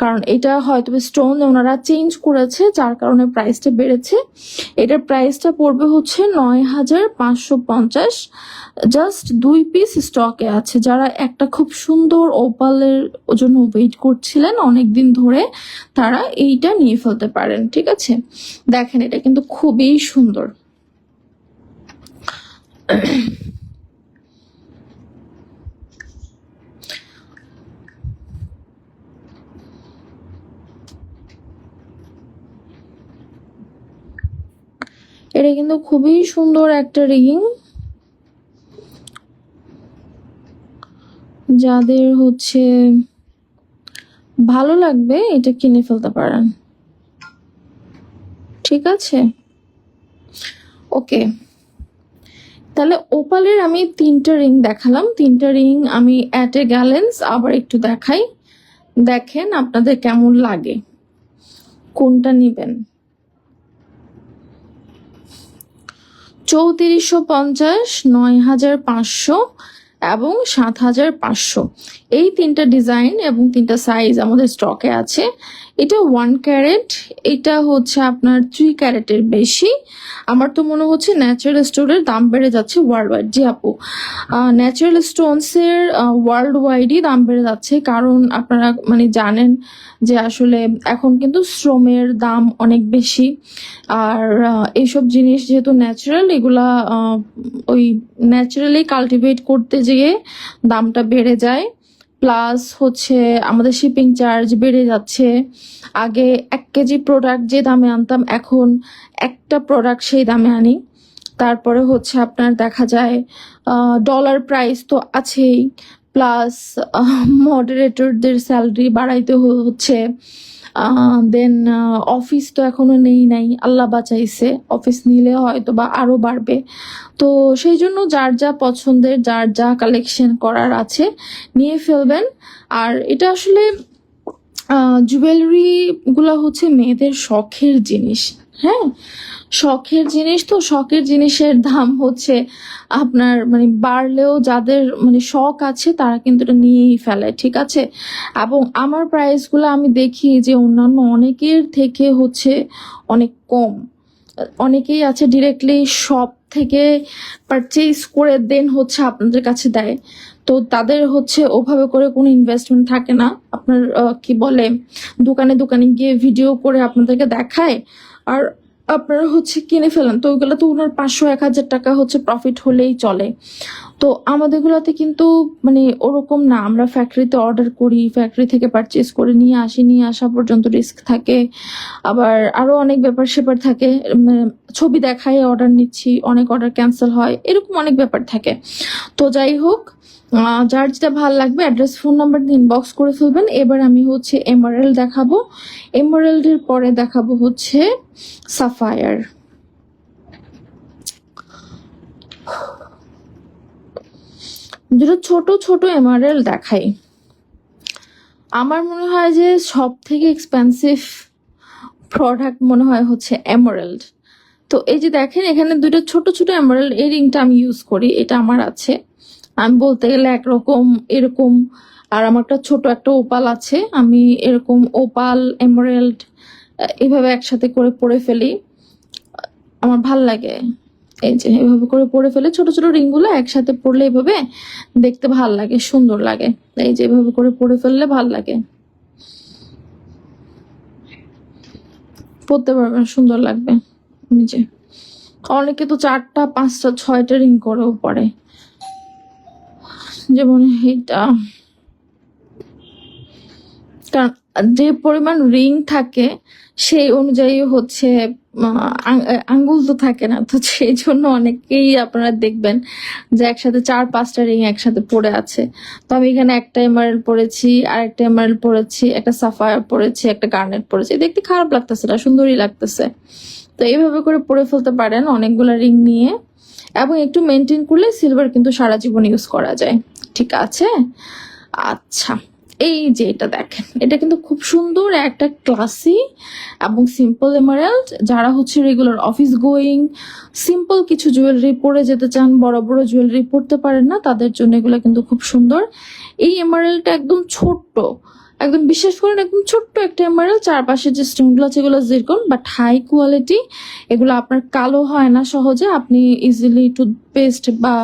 কারণ এটা হয়তো স্টোন ওনারা চেঞ্জ করেছে যার কারণে প্রাইসটা বেড়েছে। এটার প্রাইসটা পড়বে হচ্ছে 9550। জাস্ট 2 পিস স্টকে আছে। যারা একটা খুব সুন্দর ওপালের জন্য ওয়েট করছিলেন অনেকদিন ধরে, তারা এইটা নিয়ে ফেলতে পারেন। ঠিক আছে, দেখেন এটা কিন্তু খুবই সুন্দর। এটা কিন্তু খুবই সুন্দর একটা রিং, যাদের হচ্ছে ভালো লাগবে এটা কিনে ফেলতে পারেন। ঠিক আছে, ওকে। তাহলে ওপালের আমি 3টা রিং দেখালাম। 3টা রিং আমি অ্যাট এ গ্যালেন্স আবার একটু দেখাই, দেখেন আপনাদের কেমন লাগে, কোনটা নিবেন। 3450, 9500 এবং 7500, এই 3টা ডিজাইন এবং 3টা সাইজ আমাদের স্টকে আছে। এটা 1 ক্যারেট, এটা হচ্ছে আপনার 3 ক্যারেটের বেশি। আমার তো মনে হচ্ছে ন্যাচারাল স্টোনের দাম বেড়ে যাচ্ছে ওয়ার্ল্ড ওয়াইড। জি আপু, ন্যাচারাল স্টোনসের ওয়ার্ল্ড ওয়াইডই দাম বেড়ে যাচ্ছে, কারণ আপনারা মানে জানেন যে আসলে এখন কিন্তু শ্রমের দাম অনেক বেশি। আর এইসব জিনিস যেহেতু ন্যাচারাল, এগুলা ওই ন্যাচারালি কাল্টিভেট করতে যেয়ে দামটা বেড়ে যায়। প্লাস হচ্ছে আমাদের শিপিং চার্জ বেড়ে যাচ্ছে। আগে 1 কেজি প্রোডাক্ট যে দামে আনতাম এখন একটা প্রোডাক্ট সেই দামে আনি। তারপরে হচ্ছে আপনার দেখা যায় ডলার প্রাইস তো আছেই, প্লাস মডারেটরদের স্যালারি বাড়াইতে হচ্ছে। দেন অফিস তো এখনো নাই, আল্লাহ বাঁচাইছে, অফিস নিলে হয়তো বা আরো বাড়বে। তো সেই জন্য যার যা পছন্দের, যার যা কালেকশন করার আছে নিয়ে ফেলবেন। আর এটা আসলে জুয়েলারি গুলা হচ্ছে মেয়েদের শখের জিনিস। হ্যাঁ, শখের জিনিস তো, শখের জিনিসের দাম হচ্ছে আপনার মানে বাড়লেও যাদের মানে শখ আছে তারা কিন্তু এটা নিয়েই ফেলে, ঠিক আছে। এবং আমার প্রাইসগুলো আমি দেখি যে অন্যান্য অনেকের থেকে হচ্ছে অনেক কম। অনেকেই আছে ডিরেক্টলি শপ থেকে পারচেজ করে দেন হচ্ছে আপনাদের কাছে দেয়। তো তাদের হচ্ছে ওভাবে করে কোনো ইনভেস্টমেন্ট থাকে না। আপনার কি বলে, দোকানে দোকানে গিয়ে ভিডিও করে আপনাদেরকে দেখায় আর আপনারা হচ্ছে কিনে ফেলেন। তো ওইগুলো তো ওনার 500-1000 টাকা হচ্ছে প্রফিট হলেই চলে। তো আমাদেরগুলোতে কিন্তু মানে ওরকম না। আমরা ফ্যাক্টরিতে অর্ডার করি, ফ্যাক্টরি থেকে পারচেজ করে নিয়ে আসি, নিয়ে আসা পর্যন্ত রিস্ক থাকে। আবার আরো অনেক ব্যাপার স্যাপার থাকে। ছবি দেখায় অর্ডার নিচ্ছি, অনেক অর্ডার ক্যান্সেল হয়, এরকম অনেক ব্যাপার থাকে। তো যাই হোক, যার যেটা ভালো লাগবে অ্যাড্রেস ফোন নাম্বার দিয়ে ইনবক্স করে ফেলবেন। এবার আমি হচ্ছে এমারেল্ড দেখাবো, এমারেল্ডের পরে দেখাবো হচ্ছে সাফায়ার। যেটা ছোট ছোট এমারেল্ড দেখাই, আমার মনে হয় যে সব থেকে এক্সপেন্সিভ প্রোডাক্ট মনে হয় হচ্ছে এমারেল্ড। তো এই যে দেখেন এখানে দুটো ছোট ছোট এমারেল্ড, এই রিংটা আমি ইউজ করি, এটা আমার আছে। আমি বলতে গেলে একরকম এরকম, আর আমার একটা ছোট একটা ওপাল আছে, আমি এরকম ওপাল এমারেল্ড এইভাবে একসাথে করে পরে ফেলি, আমার ভাল লাগে। এই যে এভাবে করে পরে ফেলে ছোট ছোট রিংগুলো একসাথে পরলে এভাবে দেখতে ভাল লাগে, সুন্দর লাগে। এই যে এভাবে করে পরে ফেললে ভাল লাগে, পরতে পারবেন, সুন্দর লাগবে। আমি যে অনেকে তো 4টা 5টা 6টা রিং করেও পরে, যেমন এইটা। কারণ যে পরিমাণ রিং থাকে সেই অনুযায়ী হচ্ছে আঙ্গুল তো থাকে না, তো সেই জন্য অনেকেই আপনারা দেখবেন যে একসাথে 4-5টা রিং একসাথে পড়ে আছে। তো আমি এখানে একটা এমারেল্ড পরেছি, আরেকটা এমারেল্ড পরেছি, একটা সাফায়ার পরেছি, একটা গার্নেট পরেছি। দেখতে খারাপ লাগতেছে না, সুন্দরই লাগতেছে। তো এইভাবে করে পরে ফেলতে পারেন অনেকগুলো রিং নিয়ে, এবং একটু মেনটেন করলে সিলভার কিন্তু সারা জীবন ইউজ করা যায়, ঠিক আছে। আচ্ছা, এই যে এটা দেখেন, এটা কিন্তু খুব সুন্দর একটা ক্লাসি এবং সিম্পল এমারেল্ড। যারা হচ্ছে রেগুলার অফিস গোয়িং সিম্পল কিছু জুয়েলারি পরে যেতে চান, বড় বড় জুয়েলারি পরতে পারেন না, তাদের জন্য এগুলো কিন্তু খুব সুন্দর। এই এমারেল্ডটা একদম ছোট্ট, একদম বিশ্বাস করেন একদম ছোট্ট একটা এমারেল্ড। চারপাশে যে স্টোনগুলো আছে এগুলো জিরকন, বাট হাই কোয়ালিটি। এগুলো আপনার কালো হয় না সহজে, আপনি ইজিলি টুথপেস্ট বা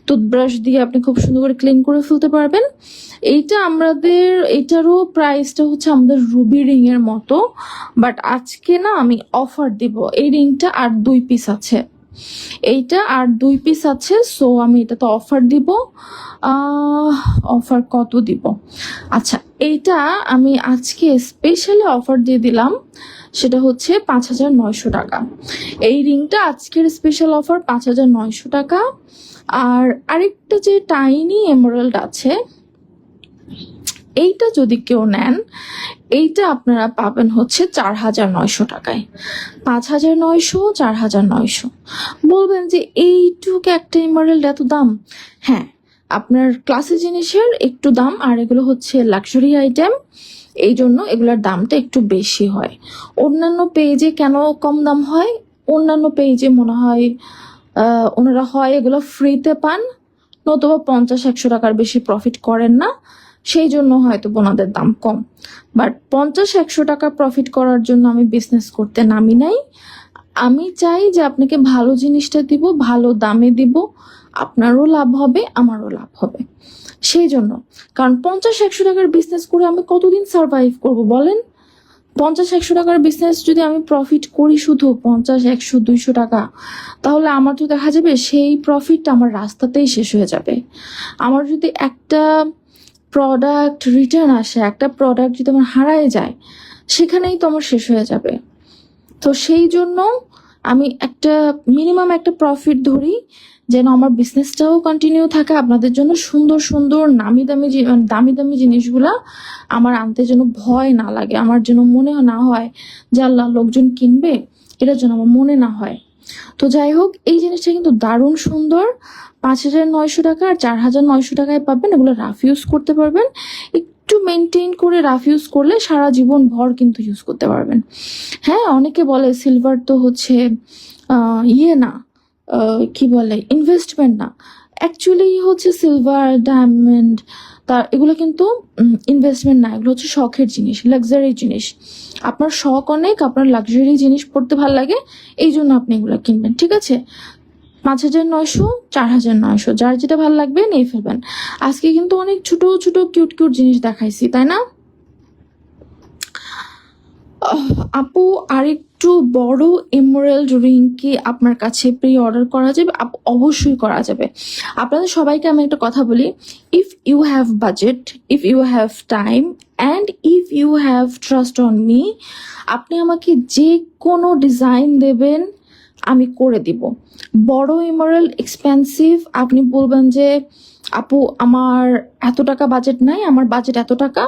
টুথব্রাশ দিয়ে আপনি খুব সুন্দর করে ক্লিন করে ফেলতে পারবেন। এইটা আমাদের, এটারও প্রাইসটা হচ্ছে আমাদের রুবি রিং এর মতো, বাট আজকে না আমি অফার দিব। এই রিংটা আর 2 পিস আছে, এইটা আর 2 পিস আছে, সো আমি এটা তো অফার দিব। অফার কত দিব? আচ্ছা, এইটা আমি আজকে স্পেশালি অফার দিয়ে দিলাম, সেটা হচ্ছে 5900 টাকা। এই রিংটা আজকের স্পেশাল অফার 5900 টাকা। আর আরেকটা যে টাইনি এমারেল্ড আছে, এইটা যদি কেউ নেন, এইটা আপনারা পাবেন হচ্ছে 4900 টাকায়। 5900, 4900। বলবেন যে এইটুক একটা এমারেল্ড এত দাম? হ্যাঁ, আপনার ক্লাসি জিনিসের একটু দাম, আর এগুলো হচ্ছে লাক্সারি আইটেম, এই জন্য এগুলোর দামটা একটু বেশি হয়। অন্যান্য পেজে কেন কম দাম হয়? অন্যান্য পেজে মনে হয় ওনারা হয় এগুলো ফ্রিতে পান, নতুবা 50-100 টাকার বেশি প্রফিট করেন না, সেই জন্য হয়তো ওনাদের দাম কম। বাট 50-100 টাকা প্রফিট করার জন্য আমি বিজনেস করতে নামি নাই। আমি চাই যে আপনাকে ভালো জিনিসটা দিব, ভালো দামে দিব, আপনারও লাভ হবে, আমারও লাভ হবে। সেই জন্য, কারণ 50-100 টাকার বিজনেস করে আমি কতদিন সার্ভাইভ করব বলেন? 50-100 টাকার বিজনেস যদি আমি প্রফিট করি শুধু 50-100-200 টাকা, তাহলে আমার তো দেখা যাবে সেই প্রফিটটা আমার রাস্তাতেই শেষ হয়ে যাবে। আমার যদি একটা প্রোডাক্ট রিটার্ন আসে, একটা প্রোডাক্ট যদি আমার হারায় যায়, সেখানেই তো আমার শেষ হয়ে যাবে। তো সেই জন্য আমি একটা মিনিমাম একটা প্রফিট ধরি, যেন আমার বিজনেসটাও কন্টিনিউ থাকে, আপনাদের জন্য সুন্দর সুন্দর নামি দামি দামি দামি জিনিসগুলা আমার আনতে যেন ভয় না লাগে, আমার যেন মনে না হয় যে আল্লাহ লোকজন কিনবে, এটা যেন আমার মনে না হয়। তো যাই হোক, এই জিনিসটা কিন্তু দারুণ সুন্দর। 5900 টাকা আর 4900 টাকায় পাবেন। এগুলো রাফ ইউজ করতে পারবেন, একটু মেনটেন করে রাফ ইউজ করলে সারা জীবন ভর কিন্তু ইউজ করতে পারবেন। হ্যাঁ, অনেকে বলে সিলভার তো হচ্ছে ইয়ে না, কি বলে, ইনভেস্টমেন্ট না, অ্যাকচুয়ালি হচ্ছে সিলভার ডায়মন্ড, তার এগুলো কিন্তু ইনভেস্টমেন্ট না, এগুলো হচ্ছে শখের জিনিস, লাক্সারি জিনিস। আপনার শখ অনেক, আপনার লাক্সারি জিনিস পড়তে ভালো লাগে, এই জন্য আপনি এগুলো কিনবেন, ঠিক আছে? 5,900, 4,900, যার যেটা ভালো লাগবে নিয়ে ফেলবেন। আজকে কিন্তু অনেক ছোট ছোট কিউট কিউট জিনিস দেখাইছি, তাই না? আপু, আরেকটু বড় এমরাল্ড রিং কি আপনার কাছে প্রি অর্ডার করা যাবে? অবশ্যই করা যাবে। আপনাদের সবাইকে আমি একটা কথা বলি, if you have budget, if you have time and if you have trust on me, আপনি আমাকে যে কোনো ডিজাইন দেবেন, আমি করে দিব। বড় এমরাল্ড এক্সপেন্সিভ, আপনি বলবেন যে আপু আমার এত টাকা বাজেট নাই, আমার বাজেট এত টাকা,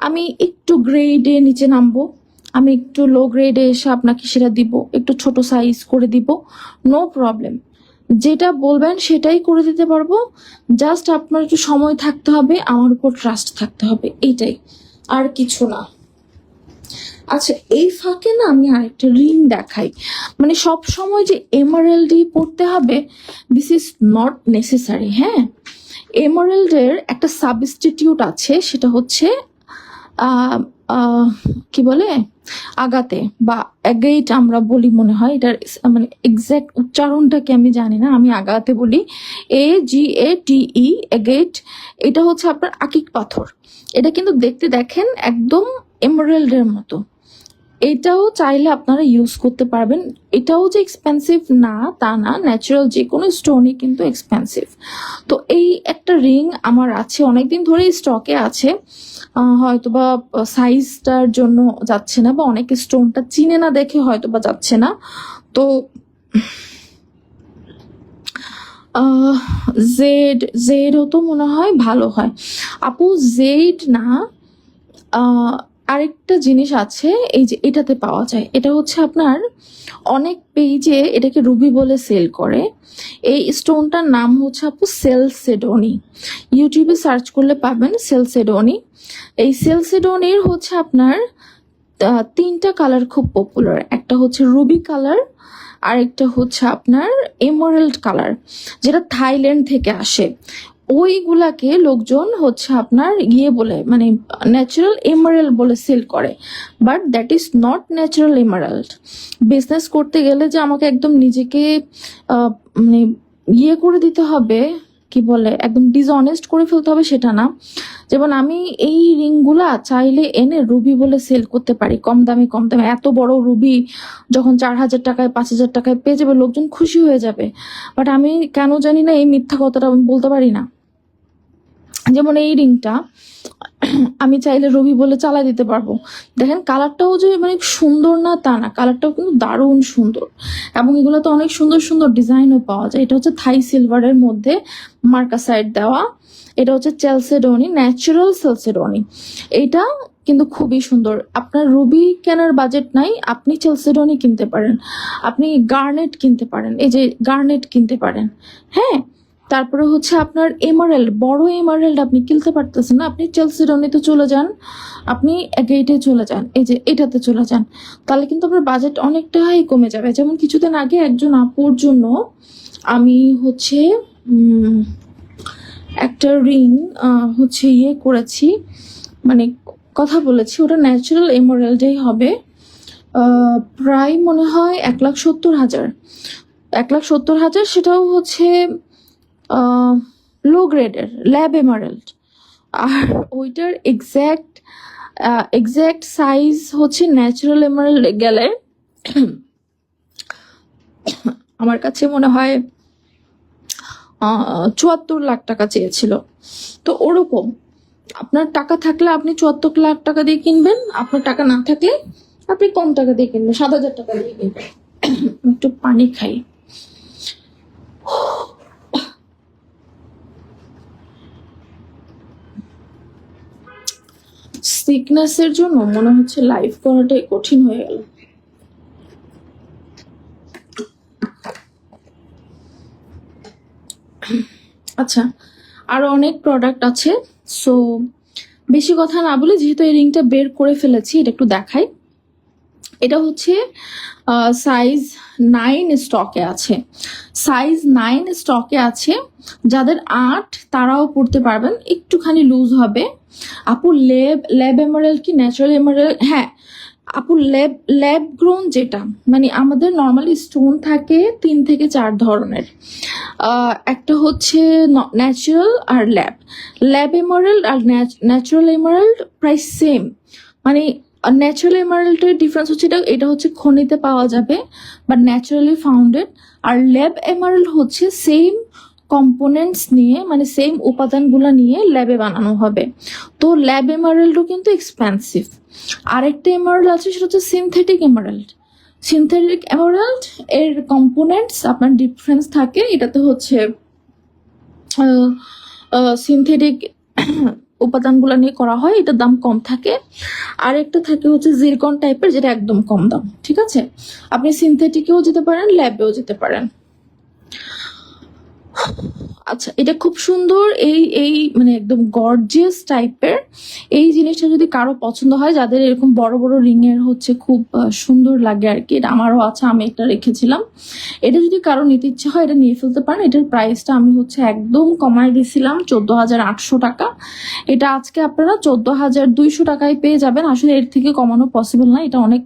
আমি একটু গ্রেডে নিচে নামবো, আমি একটু লো গ্রেডে এসে আপনাকে সেটা দিব, একটু ছোট সাইজ করে দিব, নো প্রবলেম। যেটা বলবেন সেটাই করে দিতে পারবো। জাস্ট আপনার একটু সময় থাকতে হবে, আমার উপর ট্রাস্ট থাকতে হবে, এইটাই, আর কিছু না। আচ্ছা, এই ফাঁকে না আমি আরেকটা রিং দেখাই। মানে সব সময় যে এমারেল্ডই পড়তে হবে, দিস ইজ নট নেসেসারি। হ্যাঁ, এমারেল্ডের একটা সাবস্টিটিউট আছে, সেটা হচ্ছে আহ, আহ, কি বলে, আগাতে বা অ্যাগেইট আমরা বলি মনে হয়, এটার মানে এক্সাক্ট উচ্চারণটাকে আমি জানি না, আমি আগাতে বলি, AGATE, অ্যাগেইট। এটা হচ্ছে আপনার আকিক পাথর। এটা কিন্তু দেখতে দেখেন একদম এমারেল্ডের মতো। এটাও চাইলে আপনারা ইউজ করতে পারবেন। এটাও যে এক্সপেন্সিভ না তা না, ন্যাচারাল যে কোনো স্টোনই কিন্তু এক্সপেন্সিভ। তো এই একটা রিং আমার আছে, অনেকদিন ধরেই স্টকে আছে, হয়তোবা সাইজটার জন্য যাচ্ছে না, বা অনেকে স্টোনটা চিনে না দেখে হয়তোবা যাচ্ছে না। তো জেড, জেডও তো মনে হয় ভালো হয়। আপু জেড না, আরেকটা জিনিস আছে, এই যে এটাতে পাওয়া যায়, এটা হচ্ছে আপনার অনেক পেজে এটাকে রুবি বলে সেল করে। এই স্টোনটার নাম হচ্ছে আপু সেলসেডনি, ইউটিউবে সার্চ করলে পাবেন সেলসেডনি। এই সেলসেডনির হচ্ছে আপনার তিনটা কালার খুব পপুলার, একটা হচ্ছে রুবি কালার, আরেকটা হচ্ছে আপনার এমারেল্ড কালার, যেটা থাইল্যান্ড থেকে আসে। ওইগুলাকে লোকজন হচ্ছে আপনার ইয়ে বলে, মানে ন্যাচারাল এমারেল্ড বলে সেল করে, but that is not natural emerald. Business করতে গেলে যে আমাকে একদম নিজেকে মানে ইয়ে করে দিতে হবে, কি বলে, একদম ডিসঅনেস্ট করে ফেলতে হবে, সেটা না। যেমন আমি এই রিংগুলা চাইলে এনে রুবি বলে সেল করতে পারি, কম দামে কম দামে। এত বড় রুবি যখন 4,000 টাকায় 5,000 টাকায় পেয়ে যাবে, লোকজন খুশি হয়ে যাবে। বাট আমি কেন জানি না এই মিথ্যা কথাটা আমি বলতে পারি না। যেমন এই রিংটা আমি চাইলে রবি বলে চালা দিতে পারবো। দেখেন কালারটাও যে মানে সুন্দর না তা না, কালারটাও কিন্তু দারুণ সুন্দর, এবং এগুলো তো অনেক সুন্দর সুন্দর ডিজাইনও পাওয়া যায়। এটা হচ্ছে থাই সিলভারের মধ্যে মার্কাসাইড দেওয়া, এটা হচ্ছে চেলসেডনি, ন্যাচারাল সেলসেডনি। এইটা কিন্তু খুবই সুন্দর। আপনার রুবি কেনার বাজেট নাই, আপনি চেলসেডনি কিনতে পারেন, আপনি গার্নেট কিনতে পারেন, এই যে গার্নেট কিনতে পারেন। হ্যাঁ, তারপরে হচ্ছে আপনার এমারেল্ড, বড় এমারেল্ড আপনি কিনতে পারতেছেন না, আপনি চেলসিডনিতে চলে যান, আপনি গেটে চলে যান, এই যে এটাতে চলে যান, তাহলে কিন্তু আপনার বাজেট অনেকটাই কমে যাবে। যেমন কিছুদিন আগে একজন আপুর জন্য আমি হচ্ছে একটা রিং হচ্ছে ইয়ে করেছি, মানে কথা বলেছি, ওটা ন্যাচারাল এমারেল্ডই হবে, প্রায় মনে হয় 1,70,000, 1,70,000। সেটাও হচ্ছে লো গ্রেডের ল্যাব এমারেল্ড। আর ওইটার এক্স্যাক্ট সাইজ হচ্ছে ন্যাচারাল এমারেল্ড গেলে আমার কাছে মনে হয় 74 লাখ টাকা চেয়েছিল। তো ওরকম আপনার টাকা থাকলে আপনি 74 লাখ টাকা দিয়ে কিনবেন, আপনার টাকা না থাকলে আপনি কম টাকা দিয়ে কিনবেন, 7,000 টাকা দিয়ে কিনবেন। একটু পানি খাই। সিকনেসের জন্য মনে হচ্ছে লাইভ করাটাই কঠিন হয়ে গেল। আচ্ছা, আরো অনেক প্রোডাক্ট আছে, সো বেশি কথা না বলে যেহেতু এই রিংটা বের করে ফেলেছি, এটা একটু দেখাই। এটা হচ্ছে সাইজ 9 স্টকে আছে, সাইজ 9 স্টকে আছে। যাদের 8 তারাও পড়তে পারবেন, একটুখানি লুজ হবে। আপু ল্যাব এমারেল্ড কি ন্যাচারাল এমারেল্ড? হ্যাঁ আপু, ল্যাব গ্রোন যেটা, মানে আমাদের নর্মালি স্টোন থাকে 3 থেকে 4 ধরনের। একটা হচ্ছে ন্যাচারাল আর ল্যাব এমারেল্ড আর ন্যাচারাল এমারেল্ড প্রায় সেম। মানে ন্যাচারাল এমারেল্ডের ডিফারেন্স হচ্ছে এটা হচ্ছে খনিতে পাওয়া যাবে বা ন্যাচারালি ফাউন্ডেড। আর ল্যাব এমারেল্ড হচ্ছে সেম কম্পোনেন্টস নিয়ে, মানে সেম উপাদানগুলো নিয়ে ল্যাবে বানানো হবে। তো ল্যাব এমারেল্ডও কিন্তু এক্সপেন্সিভ। আরেকটা এমারেল্ড আছে, সেটা হচ্ছে সিনথেটিক এমারেল্ড। সিনথেটিক এমারেল্ড এর কম্পোনেন্টস আপনার ডিফারেন্স থাকে, এটাতে হচ্ছে সিনথেটিক উপাদানগুলো নিয়ে করা হয়, এটার দাম কম থাকে। আর একটা থাকে হচ্ছে জিরকন টাইপের, যেটা একদম কম দাম। ঠিক আছে, আপনি সিনথেটিকেও যেতে পারেন, ল্যাবেও যেতে পারেন। আচ্ছা, এটা খুব সুন্দর, এই এই মানে একদম গর্জিয়াস টাইপের। এই জিনিসটা যদি কারো পছন্দ হয়, যাদের এরকম বড় বড় রিং এর হচ্ছে খুব সুন্দর লাগে আর কি, এটা আমারও আছে, আমি একটা রেখেছিলাম। এটা যদি কারো নিতে ইচ্ছে হয়, এটা নিয়ে ফেলতে পারেন। এটার প্রাইসটা আমি হচ্ছে একদম কমায় দিয়েছিলাম 14,800 টাকা। এটা আজকে আপনারা 14,200 টাকায় পেয়ে যাবেন। আসলে এর থেকে কমানো পসিবল না, এটা অনেক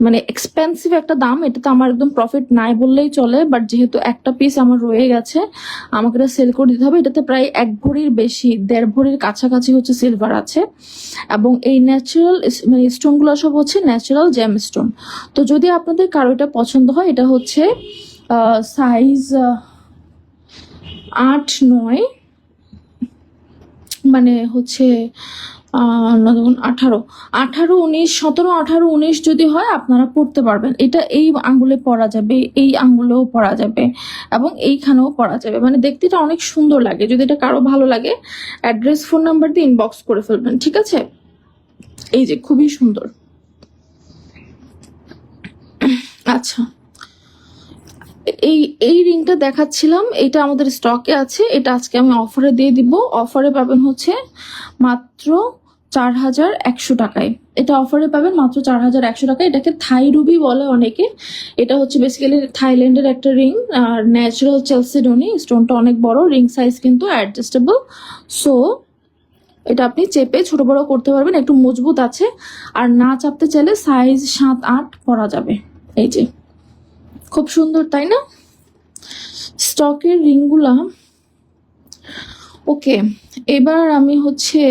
মানে এক্সপেন্সিভ একটা দাম। এটা তো আমার একদম প্রফিট নাই বললেই চলে, বাট যেহেতু একটা পিস আমার রয়ে গেছে, আমাকে এটা সেল করে দিতে হবে। এটাতে প্রায় 1 ভরির বেশি, 1.5 ভরির কাছাকাছি হচ্ছে সিলভার আছে। এবং এই ন্যাচারাল মানে স্টোনগুলো সব হচ্ছে ন্যাচারাল জেম স্টোন। তো যদি আপনাদের কারো এটা পছন্দ হয়, এটা হচ্ছে সাইজ 8-9, মানে হচ্ছে 18, 19, 17, 18, 19 যদি হয় আপনারা পড়তে পারবেন। এটা এই আঙ্গুলে পরা যাবে, এই আঙ্গুলেও পরা যাবে এবং এইখানেও পরা যাবে। মানে দেখতে এটা অনেক সুন্দর লাগে। যদি এটা কারো ভালো লাগে, অ্যাড্রেস ফোন নাম্বার দিয়ে ইনবক্স করে ফেলবেন। ঠিক আছে, এই যে খুবই সুন্দর। আচ্ছা, এই এই রিংটা দেখাচ্ছিলাম, এটা আমাদের স্টকে আছে। এটা আজকে আমি অফারে দিয়ে দিব। অফারে পাবেন হচ্ছে মাত্র 4,100 টাকায়। এটা অফারে পাবেন মাত্র 4,100 টাকায়। এটাকে থাই রুবি বলে অনেকে। এটা হচ্ছে বেসিক্যালি থাইল্যান্ডের একটা রিং, আর ন্যাচারাল চেলসিডনি। স্টোনটা অনেক বড়, রিং সাইজ কিন্তু অ্যাডজাস্টেবল। সো এটা আপনি চেপে ছোট বড় করতে পারবেন, একটু মজবুত আছে। আর না চাপতে চাইলে সাইজ 7-8 পরা যাবে। এই যে খুব সুন্দর, তাই না? স্টকের রিংগুলা ওকে। এবার আমি হচ্ছে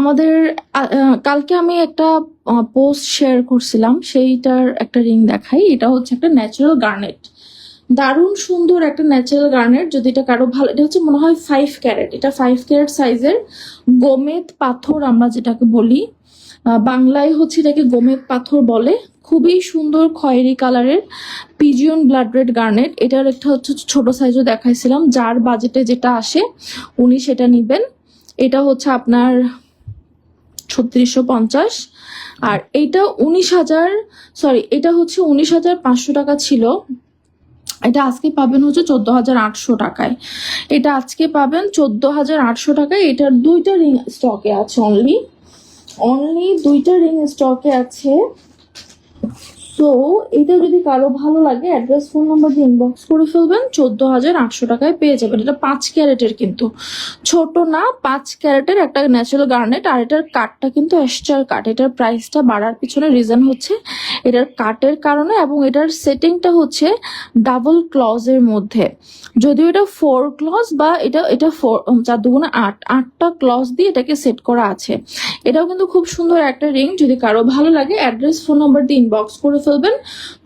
আমাদের কালকে আমি একটা পোস্ট শেয়ার করছিলাম, সেইটার একটা রিং দেখাই। এটা হচ্ছে একটা ন্যাচারাল গার্নেট, দারুণ সুন্দর একটা ন্যাচারাল গার্নেট। যদি এটা কারো ভালো, এটা হচ্ছে মনে হয় 5 ক্যারেট। এটা 5 ক্যারেট সাইজের গোমেদ পাথর আমরা যেটাকে বলি, বাংলায় হচ্ছে এটাকে গোমেদ পাথর বলে। খুবই সুন্দর খয়েরি কালারের পিজিয়ন ব্লাড রেড গার্নেট। এটার একটা হচ্ছে ছোট সাইজও দেখাইছিলাম, যার বাজেটে যেটা আসে উনি সেটা নিবেন। এটা হচ্ছে আপনার 3650। আর এইটা 19,000, সরি এটা হচ্ছে 19,500 টাকা ছিল। এটা আজকে পাবেন হচ্ছে 14,800 টাকায়। এটা আজকে পাবেন 14,800 টাকায়। এটার 2টা রিং স্টকে আছে, অনলি 2টা রিং স্টকে আছে। সো এটা যদি কারো ভালো লাগে, অ্যাড্রেস ফোন নাম্বার দিয়ে ইনবক্স করে ফেলবেন। 14,800 টাকায় পেয়ে যাবেন। এটা 5 ক্যারেটের, কিন্তু ছোট না, 5 ক্যারেটের একটা ন্যাচারাল গার্নেট। আর এটার কাঠটা কিন্তু এস্টার কাঠ। এটার প্রাইসটা বাড়ার পিছনে রিজন হচ্ছে এটার কাঠের কারণে, এবং এটার সেটিংটা হচ্ছে ডাবল ক্লজের মধ্যে। যদিও এটা 4 ক্লজ, বা এটা 8টা ক্লজ দিয়ে এটাকে সেট করা আছে। এটাও কিন্তু খুব সুন্দর একটা রিং। যদি কারো ভালো লাগে, অ্যাড্রেস ফোন নাম্বার দিয়ে ইনবক্স করে ফেলবেন।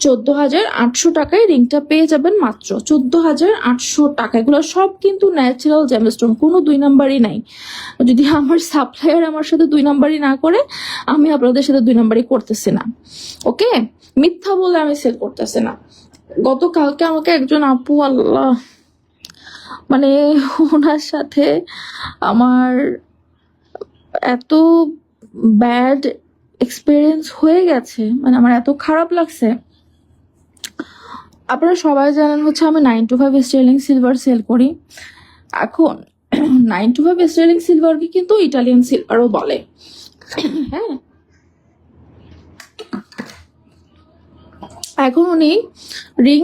14,800 টাকায় রিংটা পেয়ে যাবেন, মাত্র 14,800 টাকা। এগুলো সব কিন্তু ন্যাচারাল জেমস্টোন, কোনো 2 নাম্বারই নাই। যদি আমার সাপ্লায়ার আমার সাথে 2 নাম্বারই না করে, আমি আপনাদের সাথে 2 নাম্বারই করতেছি না। ওকে, মিথ্যা বলে আমি সেল করতেছি না। গতকালকে আমাকে একজন আপু, আল্লাহ, মানে ওনার সাথে আমার এত ব্যাড এক্সপিরিয়েন্স হয়ে গেছে, মানে আমার এত খারাপ লাগছে। আপনারা সবাই জানেন হচ্ছে আমি 925 স্টার্লিং সিলভার সেল করি। এখন 925 স্টার্লিং সিলভারকে কিন্তু ইটালিয়ান সিলভারও বলে। হ্যাঁ, এখন উনি রিং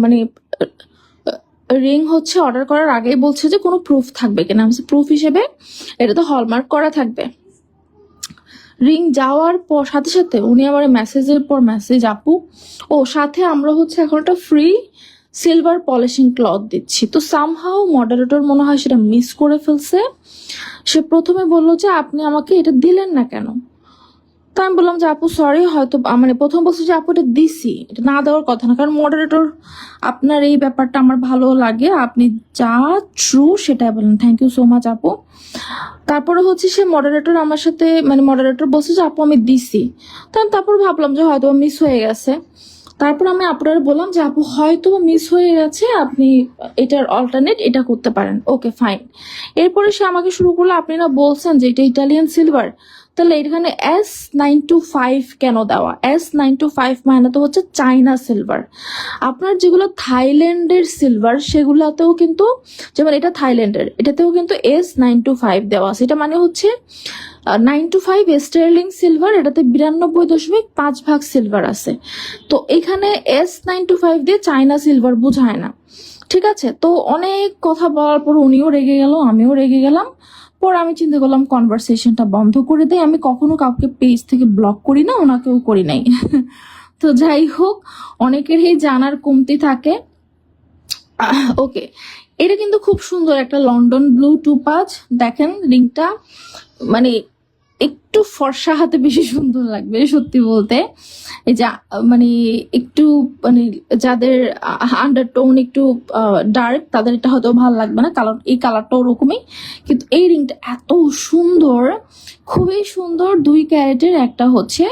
মানে রিং হচ্ছে অর্ডার করার আগেই বলছে যে কোনো প্রুফ থাকবে কিনা। প্রুফ হিসেবে এটা তো হলমার্ক করা থাকবে। রিং যাওয়ার পর সাথে সাথে উনি আবার মেসেজের পর মেসেজ, আপু ও সাথে আমরা হচ্ছে এখন একটা ফ্রি সিলভার পলিশিং ক্লথ দিচ্ছি। তো সামহাও মডারেটর মনে হয় সেটা মিস করে ফেলছে। সে প্রথমে বললো যে আপনি আমাকে এটা দিলেন না কেন। তো আমি বললাম যে আপু সরি, হয়তো মানে প্রথম বলছি যে আপু এটা দিছি, এটা না দেওয়ার কথা না, কারণ মডারেটর আপনার এই ব্যাপারটা আমার ভালো লাগে, আপনি যা ট্রু সেটাই বলেন। থ্যাংক ইউ সো মাচ আপু। তারপরে হচ্ছে সে মডারেটর আমার সাথে মানে মডারেটর বলছে যে আপু আমি দিছি। তো আমি তারপর ভাবলাম যে হয়তো মিস হয়ে গেছে। তারপর আমি আপনারা বললাম যে আপু হয়তো মিস হয়ে গেছে, আপনি এটার অল্টারনেট এটা করতে পারেন। Okay fine. এরপরে সে আমাকে শুরু করলো, আপনি না বলছেন যে এটা ইটালিয়ান সিলভার, তাহলে এখানে S925 কেন দেওয়া? S925 মানে তো হচ্ছে চাইনা সিলভার। আপনার যেগুলো থাইল্যান্ডের সিলভার সেগুলোতেও কিন্তু, যেমন এটা থাইল্যান্ডের, এটাতেও কিন্তু S925 দেওয়া আছে। এটা মানে হচ্ছে 925 স্টার্লিং সিলভার, এটাতে 92.5 ভাগ সিলভার আছে। তো এখানে S925 দিয়ে চাইনা সিলভার বোঝায় না, ঠিক আছে? তো অনেক কথা বলার পর উনিও রেগে গেল, আমিও রেগে গেলাম। পর আমি চিন্তা করলাম কনভারসেশনটা বন্ধ করে দেই। আমি কখনো কাউকে পেজ থেকে ব্লক করি না, ওনাকেও করি নাই। তো যাই হোক, অনেকেরই জানার কমতি থাকে। ওকে, এটা কিন্তু খুব সুন্দর একটা লন্ডন ব্লু টুপাজ। দেখেন রিংটা মানে একটু ফর্সা হাতে বেশি সুন্দর লাগবে সত্যি বলতে। এই যে মানে একটু মানে যাদের আন্ডারটোন একটু ডার্ক তাদের এটা হয়তো ভালো লাগবে না, কারণ এই কালারটা ওরকমই। কিন্তু এই রিংটা এত সুন্দর, খুবই সুন্দর। 2 ক্যারেটের একটা হচ্ছে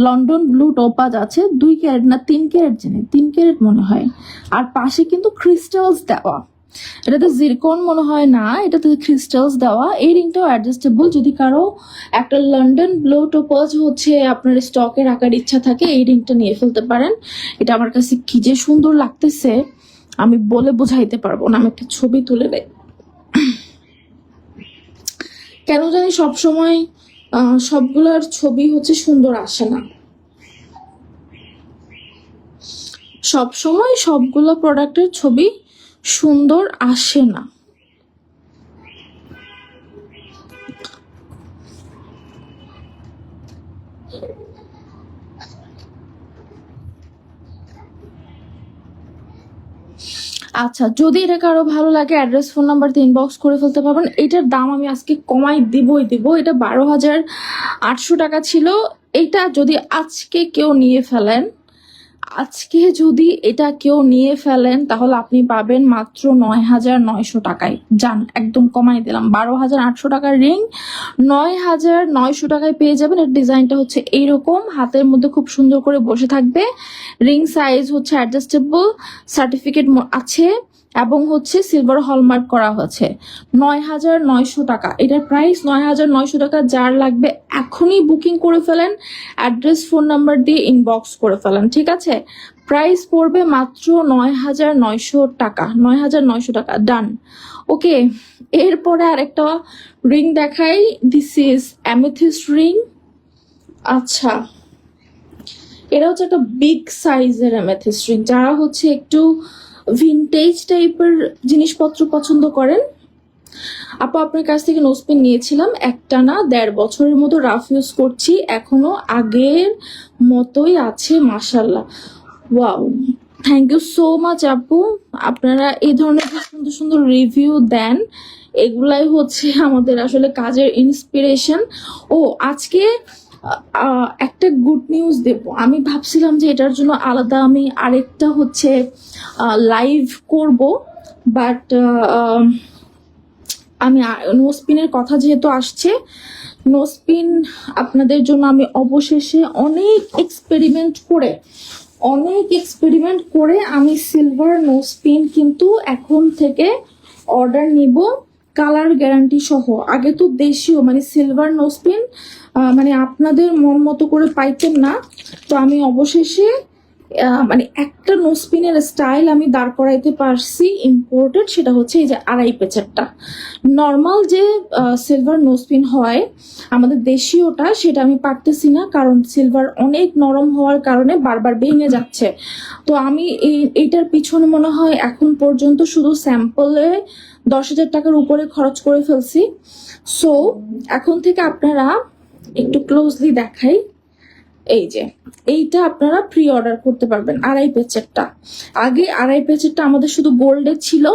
লন্ডন ব্লু টোপাজ আছে, 2 ক্যারেট না 3 ক্যারেট, জানি 3 ক্যারেট মনে হয়। আর পাশে কিন্তু ক্রিস্টালস দেওয়া, এটাতে জিরকন মনে হয় না, এটাতে ক্রিস্টালস দেওয়া। এই রিংটাও অ্যাডজাস্টেবল। যদি কারো একটা লন্ডন ব্লু টোপাজ হচ্ছে আপনার স্টকে রাখার ইচ্ছা থাকে, এই রিংটা নিয়ে ফেলতে পারেন। এটা আমার কাছে কি যে সুন্দর লাগতেছে আমি বলে বোঝাইতে পারবো না। আমি একটা ছবি তুলে দেই। কেন জানি সবসময় সবগুলোর ছবি হচ্ছে সুন্দর আসে না, সবসময় সবগুলো প্রোডাক্টের ছবি সুন্দর আসে না। আচ্ছা, যদি এটা কারো ভালো লাগে অ্যাড্রেস ফোন নাম্বার দিয়ে ইনবক্স করে ফেলতে পারবেন। এটার দাম আমি আজকে কমাই দিবই দিব। এটা 12,800 টাকা ছিল। এটা যদি আজকে কেউ নিয়ে ফেলেন, আজকে যদি এটা কেউ নিয়ে ফেলেন তাহলে আপনি পাবেন মাত্র 9,900 টাকায়। যান, একদম কমাই দিলাম। 12,800 টাকার রিং 9,900 টাকায় পেয়ে যাবেন। এর ডিজাইনটা হচ্ছে এইরকম, হাতের মধ্যে খুব সুন্দর করে বসে থাকবে। রিং সাইজ হচ্ছে অ্যাডজাস্টেবল, সার্টিফিকেট আছে এবং হচ্ছে সিলভার হলমার্ক করা হয়েছে। 9,900 টাকা এটার প্রাইস। 9,900 টাকা। যার লাগবে এখনই বুকিং করে ফেলেন, অ্যাড্রেস ফোন নাম্বার দিয়ে ইনবক্স করে ফেলেন, ঠিক আছে? প্রাইস পড়বে মাত্র 9,900 টাকা। 9,900 টাকা, ডান। ওকে, এরপরে আরেকটা রিং দেখাই। This is amethyst ring. আচ্ছা, এটা হচ্ছে একটা বিগ সাইজের অ্যামেথিস্ট রিং। যারা হচ্ছে একটু ভিনটেজ টাইপের জিনিসপত্র পছন্দ করেন, আপু আপনার কাছ থেকে নোজপিন নিয়েছিলাম, একটা না 1.5 বছরের মতো রাফ ইউজ করছি, এখনো আগের মতোই আছে মাশাল্লাহ। Wow, thank you so much আপু। আপনারা এই ধরনের যে সুন্দর সুন্দর রিভিউ দেন, এগুলাই হচ্ছে আমাদের আসলে কাজের ইন্সপিরেশন। ও আজকে একটা গুড নিউজ দেব। আমি ভাবছিলাম যে এটার জন্য আলাদা আমি আরেকটা হচ্ছে লাইভ করব, বাট আমি নোজপিনের কথা যেহেতু আসছে, নোজপিন আপনাদের জন্য আমি অবশেষে অনেক এক্সপেরিমেন্ট করে আমি সিলভার নোজপিন কিন্তু এখন থেকে অর্ডার নিব, কালার গ্যারান্টি সহ। আগে তো দেশীয় মানে সিলভার নোজপিন মানে আপনাদের মন মতো করে পাইতেন না, তো আমি অবশেষে মানে একটা নোসপিনের স্টাইল আমি দাঁড় করাইতে পারছি ইম্পোর্টেড, সেটা হচ্ছে এই যে আড়াই পেচেরটা। নর্মাল যে সিলভার নোসপিন হয় আমাদের দেশীয়টা, সেটা আমি পারতেছি না, কারণ সিলভার অনেক নরম হওয়ার কারণে বারবার ভেঙে যাচ্ছে। তো আমি এইটার পিছনে মনে হয় এখন পর্যন্ত শুধু স্যাম্পলে 10,000 টাকার উপরে খরচ করে ফেলছি। সো এখন থেকে আপনারা একটু ক্লোজলি দেখাই, এই যে এইটা আপনারা প্রি অর্ডার করতে পারবেন আড়াই পেচেরটা। আগে আড়াই পেচেরটা আমাদের শুধু গোল্ডের ছিল,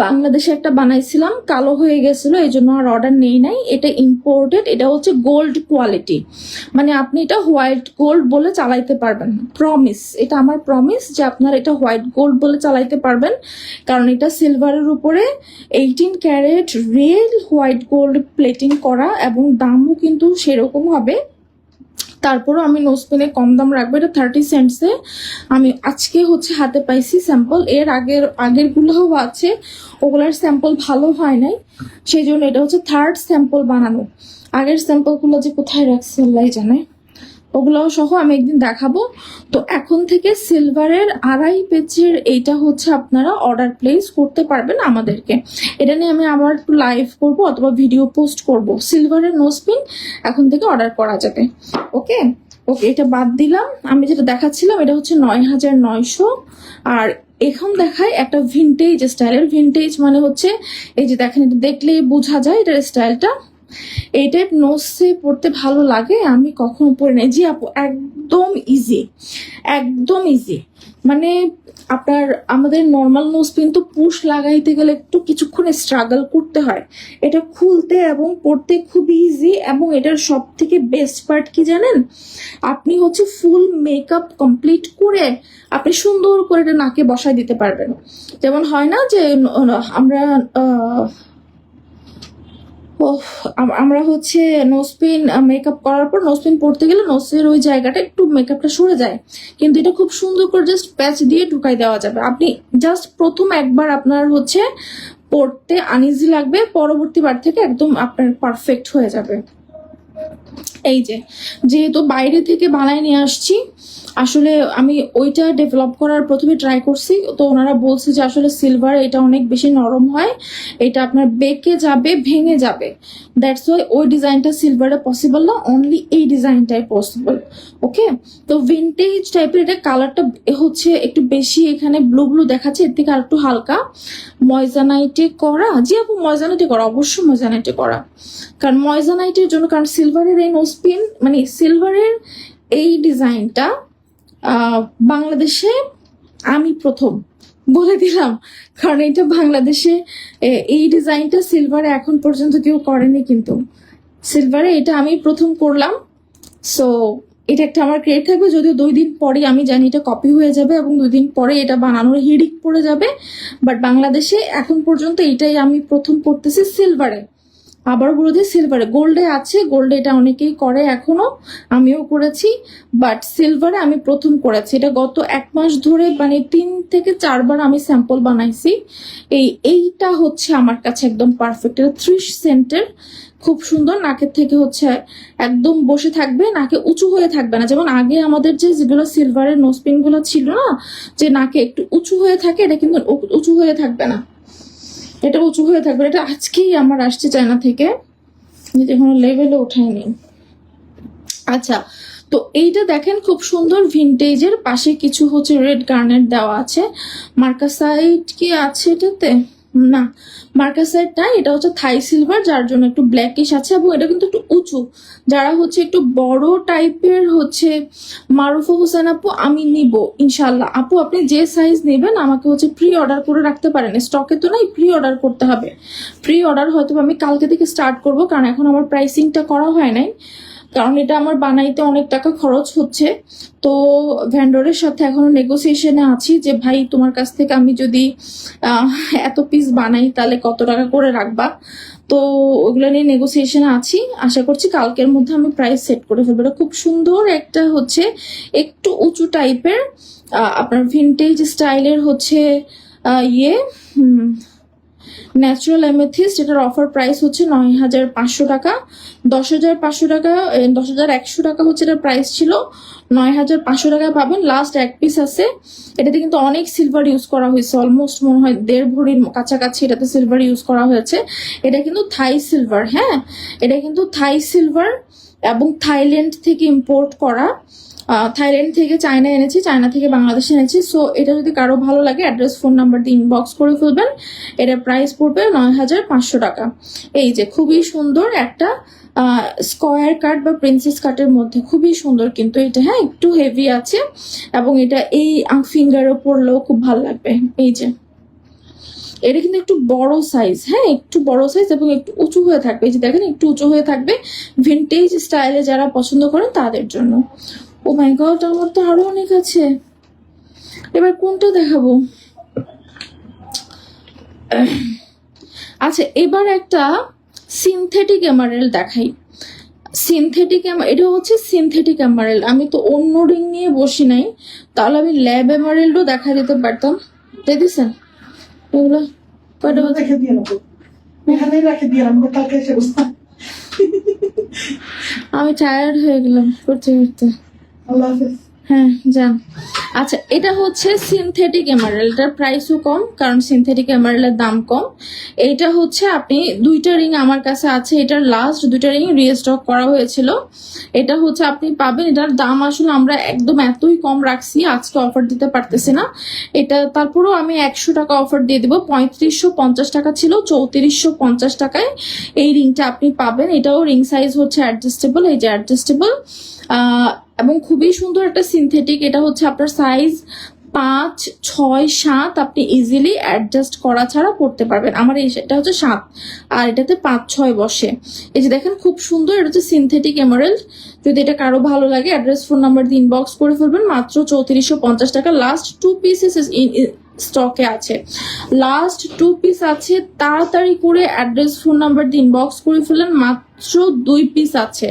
বাংলাদেশে একটা বানাইছিলাম, কালো হয়ে গেছিল, এই জন্য আর অর্ডার নেই নাই। এটা ইম্পোর্টেড, এটা হচ্ছে গোল্ড কোয়ালিটি, মানে আপনি এটা হোয়াইট গোল্ড বলে চালাইতে পারবেন, প্রমিস, এটা আমার প্রমিস যে আপনারা এটা হোয়াইট গোল্ড বলে চালাইতে পারবেন, কারণ এটা সিলভারের উপরে 18 carat real white gold plating করা, এবং দামও কিন্তু সেরকম হবে। তারপরও আমি নোসপিনে কম দাম রাখবো, এটা 30 সেন্টসে আমি আজকে হচ্ছে হাতে পাইছি স্যাম্পল। এর আগের গুলোও আছে, ওগুলার স্যাম্পল ভালো হয় নাই, সেই জন্য এটা হচ্ছে থার্ড স্যাম্পল বানানো। আগের স্যাম্পলগুলো যে কোথায় রাখছে আল্লাহ জানে, ওগুলো সহ আমি একদিন দেখাবো। তো এখন থেকে সিলভারের আড়াই পেচের এইটা হচ্ছে আপনারা অর্ডার প্লেস করতে পারবেন আমাদেরকে। এটা নিয়ে আমি আবার একটু লাইভ করব অথবা ভিডিও পোস্ট করব। সিলভারের নোসপিন এখন থেকে অর্ডার করা যাবে। ওকে ওকে, এটা বাদ দিলাম। আমি যেটা দেখাচ্ছিলাম এটা হচ্ছে 9,900। আর এখন দেখায় একটা ভিনটেজ স্টাইলের। ভিনটেজ মানে হচ্ছে এই যে দেখেন, এটা দেখলেই বোঝা যায় এটার স্টাইলটা। এই টাইপ নোটসে পড়তে ভালো লাগে, আমি কখনো পড়ি নাই। জি আপু, একদম ইজি, একদম ইজি। মানে আপনার আমাদের নর্মাল নোজপিন তো পুশ লাগাইতে গেলে একটু কিছুক্ষণ স্ট্রাগল করতে হয়, এটা খুলতে এবং পড়তে খুব ইজি। এবং এটার সব থেকে বেস্ট পার্ট কি জানেন, আপনি হচ্ছে ফুল মেকআপ কমপ্লিট করে আপনি সুন্দর করে এটা নাকে বসায় দিতে পারবেন। যেমন হয় না যে আমরা আমরা হচ্ছে নোজপিন মেকআপ করার পর নোজপিন পড়তে গেলে নোজের ওই জায়গাটা একটু মেকআপটা সরে যায়, কিন্তু এটা খুব সুন্দর করে জাস্ট প্যাচ দিয়ে ঢুকাই দেওয়া যাবে। আপনি জাস্ট প্রথম একবার আপনার হচ্ছে পড়তে আনইজি লাগবে, পরবর্তী বার থেকে একদম আপনার পারফেক্ট হয়ে যাবে। এই যে যেহেতু বাইরে থেকে বানায় নিয়ে আসছি, আসলে আমি ওইটা ডেভেলপ করার প্রথমে ট্রাই করছি, তো ওনারা বলছে যে আসলে সিলভার এটা অনেক বেশি নরম হয়, এটা আপনার বেঁকে যাবে, ভেঙে যাবে। দ্যাটস ওয়াই ওই ডিজাইনটা সিলভারে পসিবল না, অনলি এই ডিজাইনটাই পসিবল। ওকে, তো ভিনটেজ টাইপের এটা কালারটা হচ্ছে একটু বেশি, এখানে ব্লু ব্লু দেখাচ্ছে, এর থেকে আর একটু হালকা ময়জানাইটে করা। জি আপু, ময়জানাইটে করা, অবশ্যই ময়জানাইটে করা, কারণ ময়জানাইটের জন্য, কারণ সিলভারের এই নোজপিন মানে সিলভারের এই ডিজাইনটা বাংলাদেশে আমি প্রথম বলে দিলাম, কারণ এটা বাংলাদেশে এই ডিজাইনটা সিলভারে এখন পর্যন্ত কেউ করেনি, কিন্তু সিলভারে এটা আমি প্রথম করলাম। সো এটা একটা আমার ক্রেডিট থাকবে, যদিও 2 দিন পরে আমি জানি এটা কপি হয়ে যাবে এবং 2 দিন পরে এটা বানানোর হিড়িক পড়ে যাবে, বাট বাংলাদেশে এখন পর্যন্ত এটাই আমি প্রথম করতেছি সিলভারে। আবার বলে দিই, সিলভারে, গোল্ডে আছে, গোল্ডে এটা অনেকেই করে এখনো, আমিও করেছি, বাট সিলভারে আমি প্রথম করেছি। এটা গত 1 মাস ধরে মানে 3 থেকে 4 বার আমি স্যাম্পল বানাইছি। এইটা হচ্ছে আমার কাছে একদম পারফেক্ট। এটা 30 সেন্টের, খুব সুন্দর, নাকের থেকে হচ্ছে একদম বসে থাকবে, নাকে উঁচু হয়ে থাকবে না। যেমন আগে আমাদের যেগুলো সিলভারের নোজপিন গুলো ছিল না, যে নাকে একটু উঁচু হয়ে থাকে, এটা কিন্তু উঁচু হয়ে থাকবে না, এটা উঁচু হয়ে থাকবে। এটা আজকেই আমার আসছে চায়না থেকে, কোনো লেভেলে ওঠায়নি। আচ্ছা, তো এইটা দেখেন খুব সুন্দর ভিনটেজের, পাশে কিছু হচ্ছে রেড গার্নেট দেওয়া আছে। মার্কাসাইট কি আছে এটাতে? না, মার্কাসাইট না, এটা হচ্ছে থাই সিলভার, যার জন্য একটু ব্ল্যাকিশ আছে, এবং এটা কিন্তু একটু উঁচু। যারা হচ্ছে একটু বড় টাইপের হচ্ছে মারুফা হোসেন আপু, আমি নিব ইনশাল্লাহ। আপু আপনি যে সাইজ নেবেন আমাকে হচ্ছে প্রি অর্ডার করে রাখতে পারেন, স্টকে তো নাই, প্রি অর্ডার করতে হবে। প্রি অর্ডার হয়তো আমি কালকে থেকে স্টার্ট করব, কারণ এখন আমার প্রাইসিংটা করা হয় নাই, কারণ এটা আমার বানাইতে অনেক টাকা খরচ হচ্ছে। তো ভেন্ডরের সাথে এখনো নেগোসিয়েশনে আছি যে ভাই তোমার কাছ থেকে আমি যদি এত পিস বানাই তাহলে কত টাকা করে রাখবা। তো ওগুলো নিয়ে নেগোসিয়েশনে আছি, আশা করছি কালকের মধ্যে আমি প্রাইস সেট করে ফেলবো। এটা খুব সুন্দর একটা হচ্ছে একটু উঁচু টাইপের আপনার ভিনটেজ স্টাইলের হচ্ছে ইয়ে ন্যাচারাল অ্যামেথিস্ট, এটার অফার প্রাইস হচ্ছে 9,500 টাকা। 10,500 টাকা, 10,100 টাকা হচ্ছে এটার প্রাইস ছিল, 9,500 টাকা পাবেন। লাস্ট এক পিস আছে। এটাতে কিন্তু অনেক সিলভার ইউজ করা হয়েছে, অলমোস্ট মনে হয় 1.5 ভরির কাছাকাছি এটাতে সিলভার ইউজ করা হয়েছে। এটা কিন্তু থাই সিলভার, হ্যাঁ এটা কিন্তু থাই সিলভার এবং থাইল্যান্ড থেকে ইম্পোর্ট করা। থাইল্যান্ড থেকে চায়না এনেছি, চায়না থেকে বাংলাদেশে এনেছি। সো এটা যদি কারো ভালো লাগে অ্যাড্রেস ফোন নাম্বার দিয়ে ইনবক্স করে ফেলবেন। এটার প্রাইস পড়বে 9,500 টাকা। এই যে খুবই সুন্দর একটা স্কোয়ার কাট বা প্রিন্সেস কাটের মধ্যে, খুবই সুন্দর কিন্তু এটা, হ্যাঁ একটু হেভি আছে এবং এটা এই ফিঙ্গারে পরলেও খুব ভালো লাগবে। এই যে এটা কিন্তু একটু বড় সাইজ, হ্যাঁ একটু বড় সাইজ এবং একটু উঁচু হয়ে থাকবে। এই যে দেখেন একটু উঁচু হয়ে থাকবে, ভিন্টেজ স্টাইলে যারা পছন্দ করেন তাদের জন্য। ও মাই গড, আমার তো আরো অনেক আছে। এবার কোনটা দেখাবো? আচ্ছা এবার একটা সিনথেটিক এমারেল্ড দেখাই। সিনথেটিক, এটা হচ্ছে সিনথেটিক এমারেল্ড। আমি তো অন্য রিং নিয়ে বসি নাই, তাহলে আমি ল্যাব এমারেল্ডও দেখা দিতে পারতাম। দেখেছেন এগুলো কয়টা বাজে? রেখে দিয়ে নেবো, এখানেই রেখে দিয়ে নেবো, কালকে এসে বসতে। আমি টায়ার্ড হয়ে গেলাম করতে করতে। আল্লাহ হাফেজ। হ্যাঁ যান। আচ্ছা এটা হচ্ছে সিনথেটিক এমারেল্ড, এটার প্রাইসও কম কারণ সিনথেটিক এমারেল্ডের দাম কম। এইটা হচ্ছে আপনি দুইটা রিং আমার কাছে আছে, এটার লাস্ট দুইটা রিং রিস্টক করা হয়েছিল। এটা হচ্ছে আপনি পাবেন, এটার দাম আসলে আমরা একদম এতই কম রাখছি, আজকে অফার দিতে পারতেছি না এটা। তারপরেও আমি 100 টাকা অফার দিয়ে দেবো। 3550 টাকা ছিল, 3450 টাকায় এই রিংটা আপনি পাবেন। এটাও রিং সাইজ হচ্ছে অ্যাডজাস্টেবল, এই যে অ্যাডজাস্টেবল এবং খুবই সুন্দর একটা সিনথেটিক। এটা হচ্ছে আপনার সাইজ 5, 6, 7 আপনি ইজিলি অ্যাডজাস্ট করা ছাড়া পড়তে পারবেন। আমার এটা হচ্ছে 7 আর এটাতে 5, 6 বসে। এই যে দেখেন খুব সুন্দর, এটা হচ্ছে সিনথেটিক এমারেল্ড। যদি এটা কারো ভালো লাগে অ্যাড্রেস ফোন নাম্বার দিয়ে ইনবক্স করে ফেলবেন। মাত্র 3450 টাকা। লাস্ট 2 পিসেস স্টকে আছে, লাস্ট 2 পিস আছে। তাড়াতাড়ি করে অ্যাড্রেস ফোন নাম্বার দিয়ে ইনবক্স করে ফেলেন। মাত্র 2 পিস আছে।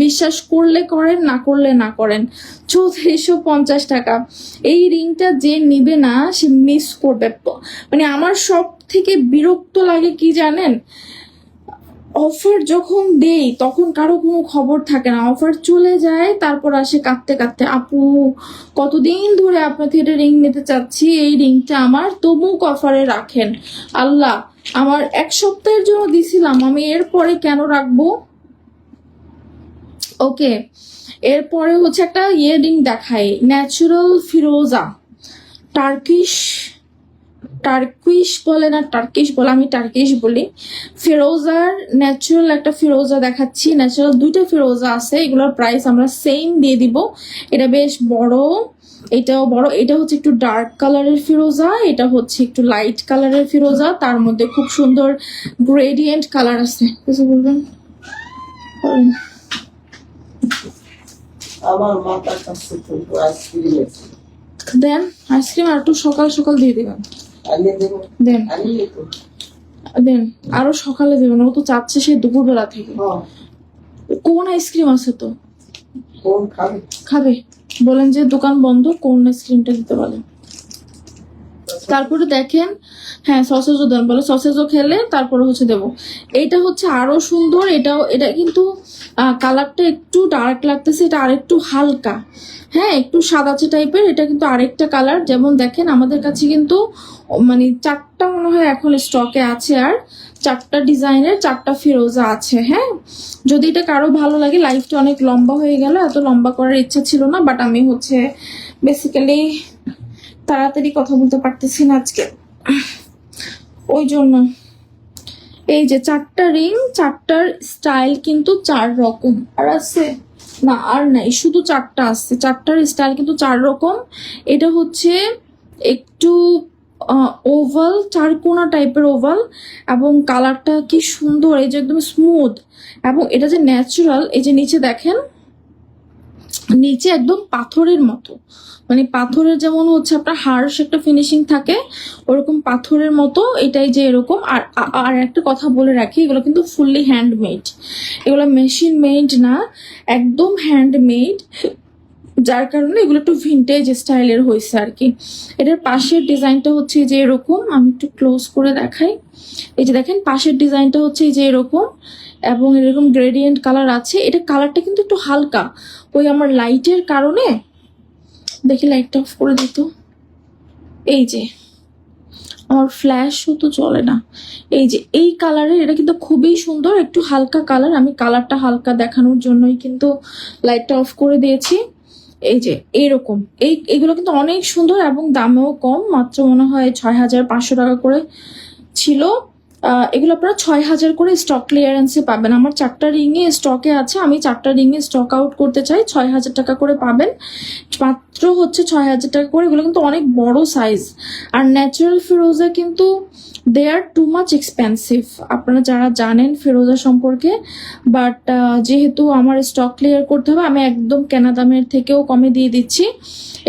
বিশ্বাস করলে করেন, না করলে না করেন। 3450 টাকা। এই রিংটা যে নিবে না সে মিস করবে। মানে আমার সব থেকে বিরক্ত লাগে কি জানেন, অফার যখন দেই তখন কারো কোনো খবর থাকে না, অফার চলে যায় তারপর আসে কাঁদতে কাঁদতে, আপু কতদিন ধরে আপনার থেকে রিং নিতে চাচ্ছি, এই রিংটা আমার তমুক অফারে রাখেন। আল্লাহ, আমার 1 সপ্তাহের জন্য দিছিলাম, আমি এরপরে কেন রাখবো? ওকে, এরপরে হচ্ছে একটা রিং দেখাই, ন্যাচারাল ফিরোজা। টার্কিশ বলে না টার্কিশ বলে, আমি টার্কিশ বলি। ফিরোজার ন্যাচারাল একটা ফিরোজা দেখাচ্ছি। ন্যাচারাল 2টা ফিরোজা আছে, এগুলোর প্রাইস আমরা সেম দিয়ে দিব। এটা বেশ বড়, এটাও বড়। এটা হচ্ছে একটু ডার্ক কালারের ফিরোজা, এটা হচ্ছে একটু লাইট কালারের ফিরোজা, তার মধ্যে খুব সুন্দর গ্রেডিয়েন্ট কালার আছে। কিছু বলবেন? আমার মাথার কাছে তো আইসক্রিম আছে, দেন আইসক্রিম আর একটু সকাল সকাল দিয়ে দিবেন। আনিয়ে দেবো, দেন আনিয়ে তো। দেন আরো সকালে দেবেন, ও তো চাচ্ছে সেই দুপুরবেলা থেকে। হ্যাঁ, কোন আইসক্রিম আছে তো কোন খাবে? খাবে? বলেন যে দোকান বন্ধ, কোন আইসক্রিমটা দিতে বলেন। তারপরে দেখেন, হ্যাঁ সসেজও দেন, বলে সসেজও খেলে তারপরে হচ্ছে দেবো। এটা হচ্ছে আরো সুন্দর। এটা কিন্তু কালারটা একটু ডার্ক লাগতেছে, এটা আরেকটু হালকা, হ্যাঁ একটু সাদাচে টাইপের। এটা কিন্তু আরেকটা কালার। যেমন দেখেন আমাদের কাছে কিন্তু মানে 4টা মনে হয় এখন স্টকে আছে, আর 4টা ডিজাইনের 4টা ফিরোজা আছে। হ্যাঁ, যদি এটা কারো ভালো লাগে। লাইফটা অনেক লম্বা হয়ে গেল, এত লম্বা করার ইচ্ছা ছিল না, বাট আমি হচ্ছে বেসিক্যালি তাড়াতাড়ি কথা বলতে পারতেছি না আজকে, ওই জন্য। এই যে 4টা রিং, 4টার স্টাইল কিন্তু 4 রকম। আর আছে না? আর নাই, শুধু 4টা আছে। 4টার স্টাইল কিন্তু 4 রকম। এটা হচ্ছে একটু ওভাল, 4 কোনা টাইপের ওভাল, এবং কালারটা কি সুন্দর, এই যে একদম স্মুথ। এবং এটা যে ন্যাচারাল, এই যে নিচে দেখেন, নিচে একদম পাথরের মতো, মানে পাথরের যেমন হচ্ছে আপনার হার্শ একটা ফিনিশিং থাকে, ওরকম পাথরের মতো এটাই যে এরকম। আর একটা কথা বলে রাখি, এগুলো কিন্তু ফুললি হ্যান্ডমেড, এগুলো মেশিন মেড না, একদম হ্যান্ডমেড। যার কারণে এগুলো একটু ভিন্টেজ স্টাইলের হয়েছে আর কি। এটার পাশের ডিজাইনটা হচ্ছে যে এরকম, আমি একটু ক্লোজ করে দেখাই। এই যে দেখেন পাশের ডিজাইনটা হচ্ছে এই যে এরকম, এবং এরকম গ্রেডিয়েন্ট কালার আছে। এটা কালারটা কিন্তু একটু হালকা, ওই আমার লাইটের কারণে। দেখি লাইটটা অফ করে দিত। এই যে আমার ফ্ল্যাশও তো চলে না। এই যে এই কালারের, এটা কিন্তু খুবই সুন্দর, একটু হালকা কালার। আমি কালারটা হালকা দেখানোর জন্যই কিন্তু লাইটটা অফ করে দিয়েছি। এই যে এরকম এইগুলো কিন্তু অনেক সুন্দর এবং দামেও কম, মাত্র মনে হয় 6,500 টাকা করে ছিল। এগুলো আপনারা 6,000 করে স্টক ক্লিয়ারেন্সে পাবেন। আমার 4টা রিংয়ে স্টকে আছে, আমি 4টা রিংয়ে স্টক আউট করতে চাই। 6,000 টাকা করে পাবেন, মাত্র হচ্ছে 6,000 টাকা করে। এগুলো কিন্তু অনেক বড় সাইজ। আর ন্যাচারাল ফিরোজা কিন্তু দে আর টু মাচ এক্সপেন্সিভ, আপনারা যারা জানেন ফিরোজা সম্পর্কে। বাট যেহেতু আমার স্টক ক্লিয়ার করতে হবে, আমি একদম কেনা দামের থেকেও কমে দিয়ে দিচ্ছি।